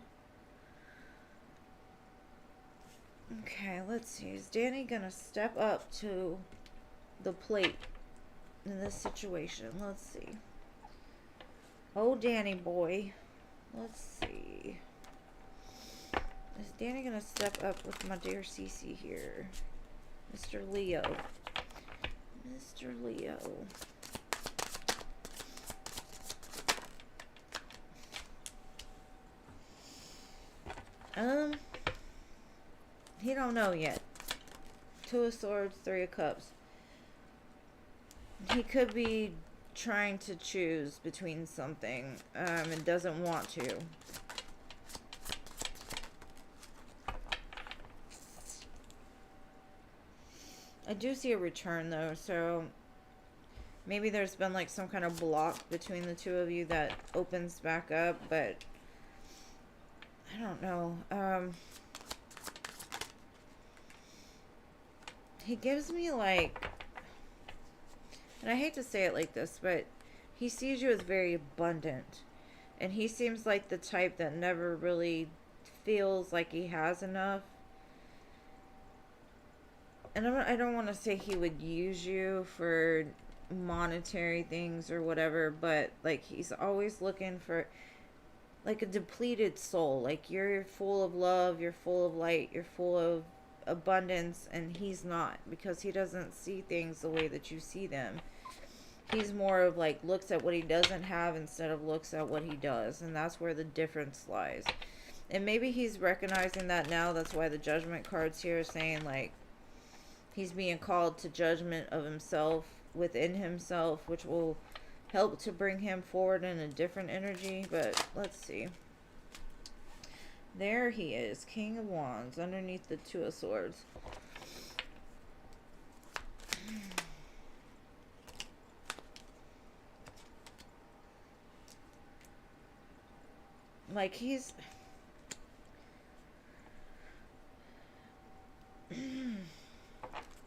Okay, let's see. Is Danny gonna step up to the plate in this situation? Let's see. Oh, Danny boy. Let's see. Is Danny gonna step up with my dear Cece here? Mr. Leo. Mr. Leo. He don't know yet. 2 of Swords, 3 of Cups. He could be trying to choose between something, and doesn't want to. I do see a return, though, so maybe there's been, like, some kind of block between the two of you that opens back up, but I don't know. He gives me, like, and I hate to say it like this, but he sees you as very abundant. And he seems like the type that never really feels like he has enough. And I don't want to say he would use you for monetary things or whatever, but like he's always looking for like a depleted soul. Like you're full of love, you're full of light, you're full of abundance, and he's not, because he doesn't see things the way that you see them. He's more of like looks at what he doesn't have instead of looks at what he does, and that's where the difference lies. And maybe he's recognizing that now. That's why the judgment cards here are saying like he's being called to judgment of himself within himself, which will help to bring him forward in a different energy. But let's see. There he is, King of Wands, underneath the Two of Swords. Like he's...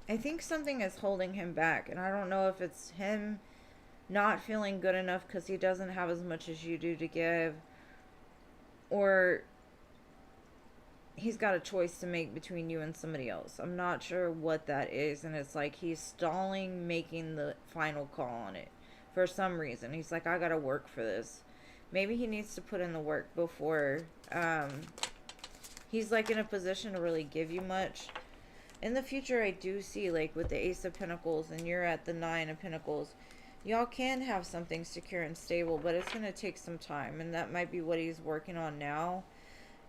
I think something is holding him back, and I don't know if it's him not feeling good enough because he doesn't have as much as you do to give, or he's got a choice to make between you and somebody else. I'm not sure what that is, and it's like he's stalling making the final call on it for some reason. He's like, I gotta work for this. Maybe he needs to put in the work before he's like in a position to really give you much. In the future, I do see, like, with the Ace of Pentacles and you're at the Nine of Pentacles, y'all can have something secure and stable, but it's going to take some time. And that might be what he's working on now,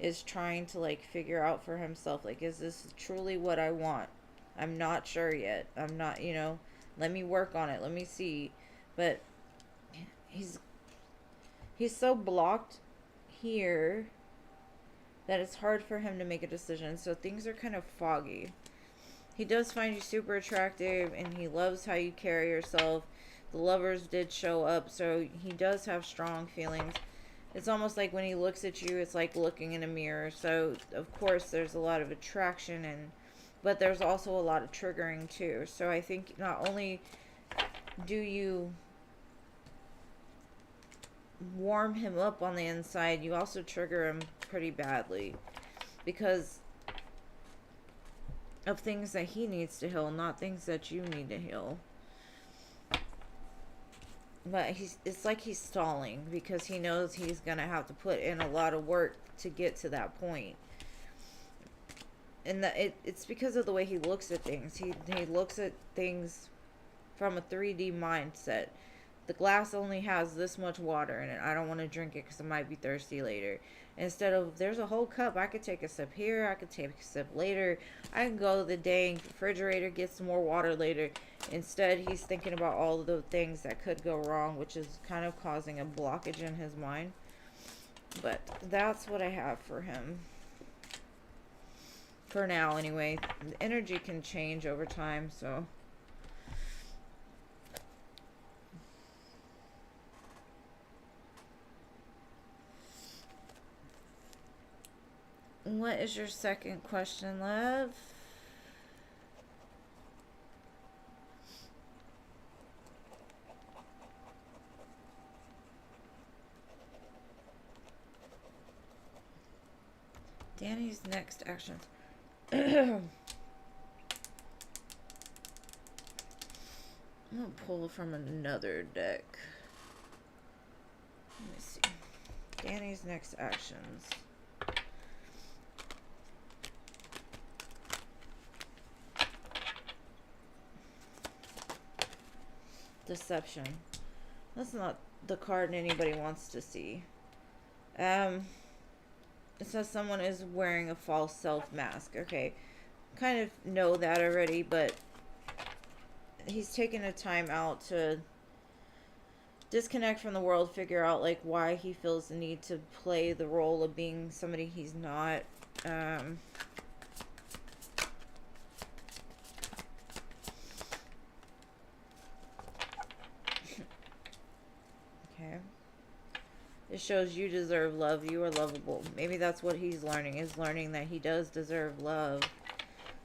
is trying to, like, figure out for himself, like, is this truly what I want? I'm not sure yet. I'm not, you know, let me work on it. Let me see. But he's so blocked here that it's hard for him to make a decision. So things are kind of foggy. He does find you super attractive, and he loves how you carry yourself. The lovers did show up, so he does have strong feelings. It's almost like when he looks at you, it's like looking in a mirror. So, of course, there's a lot of attraction, but there's also a lot of triggering, too. So I think not only do you warm him up on the inside, you also trigger him pretty badly, because of things that he needs to heal, not things that you need to heal. But it's like he's stalling because he knows he's gonna have to put in a lot of work to get to that point. And it's because of the way he looks at things. He looks at things from a 3D mindset. The glass only has this much water in it. I don't want to drink it because I might be thirsty later. Instead of, there's a whole cup. I could take a sip here. I could take a sip later. I can go to the dang refrigerator, get some more water later. Instead, he's thinking about all of the things that could go wrong, which is kind of causing a blockage in his mind. But that's what I have for him. For now, anyway. The energy can change over time, so... What is your second question, love? Danny's next actions. I'm gonna pull from another deck. Let me see. Danny's next actions. Deception. That's not the card anybody wants to see. It says someone is wearing a false self mask. Okay. Kind of know that already, but he's taking a time out to disconnect from the world, figure out like why he feels the need to play the role of being somebody he's not. Okay. It shows you deserve love. You are lovable. Maybe that's what he's learning, is learning that he does deserve love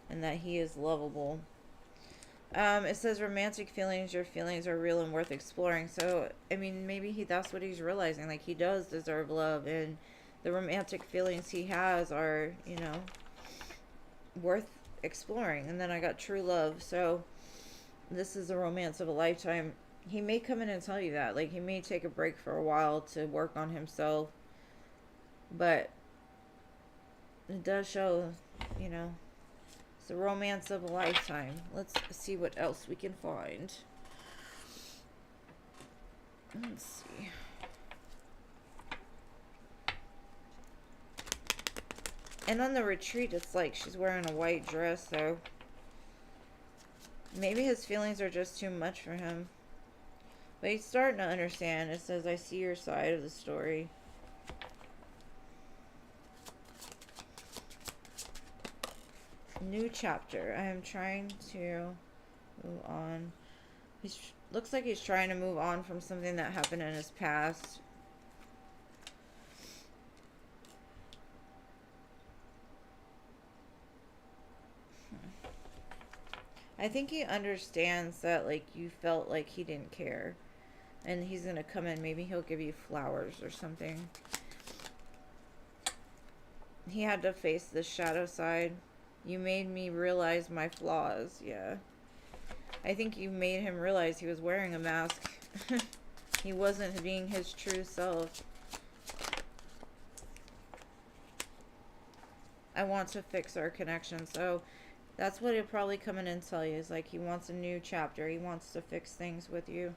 and that he is lovable. It says romantic feelings. Your feelings are real and worth exploring. So, I mean, maybe that's what he's realizing. Like, he does deserve love, and the romantic feelings he has are, you know, worth exploring. And then I got true love. So, this is a romance of a lifetime. He may come in and tell you that. Like, he may take a break for a while to work on himself. But it does show, you know, it's a romance of a lifetime. Let's see what else we can find. Let's see. And on the retreat, it's like she's wearing a white dress, so maybe his feelings are just too much for him. But he's starting to understand. It says, I see your side of the story. New chapter. I am trying to move on. Looks like he's trying to move on from something that happened in his past. I think he understands that, like, you felt like he didn't care. And he's going to come in. Maybe he'll give you flowers or something. He had to face the shadow side. You made me realize my flaws. Yeah. I think you made him realize he was wearing a mask. He wasn't being his true self. I want to fix our connection. So that's what he'll probably come in and tell you. Is like he wants a new chapter. He wants to fix things with you.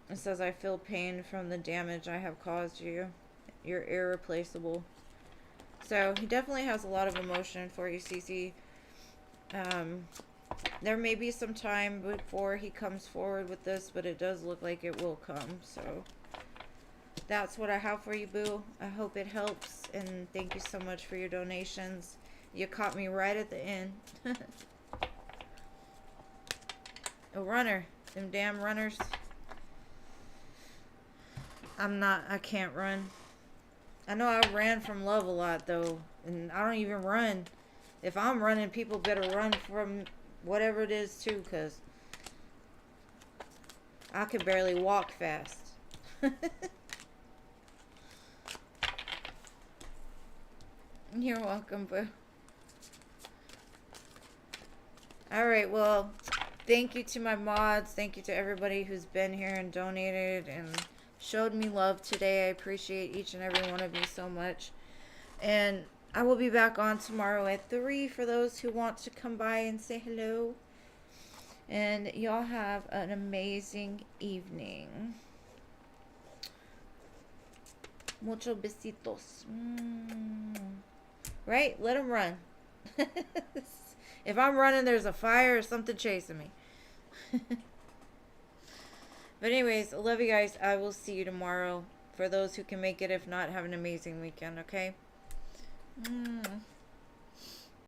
It says, I feel pain from the damage I have caused you. You're irreplaceable. So he definitely has a lot of emotion for you, Cece. There may be some time before he comes forward with this, but it does look like it will come. So that's what I have for you, boo. I hope it helps, and thank you so much for your donations. You caught me right at the end. A runner. Them damn runners. I can't run. I know I ran from love a lot, though, and I don't even run. If I'm running, people better run from whatever it is, too, because I can barely walk fast. You're welcome, boo. Alright, well, thank you to my mods. Thank you to everybody who's been here and donated and showed me love today. I appreciate each and every one of you so much. And I will be back on tomorrow at 3 for those who want to come by and say hello. And y'all have an amazing evening. Mucho besitos. Right? Let them run. If I'm running, there's a fire or something chasing me. But anyways, I love you guys. I will see you tomorrow. For those who can make it, if not, have an amazing weekend, okay?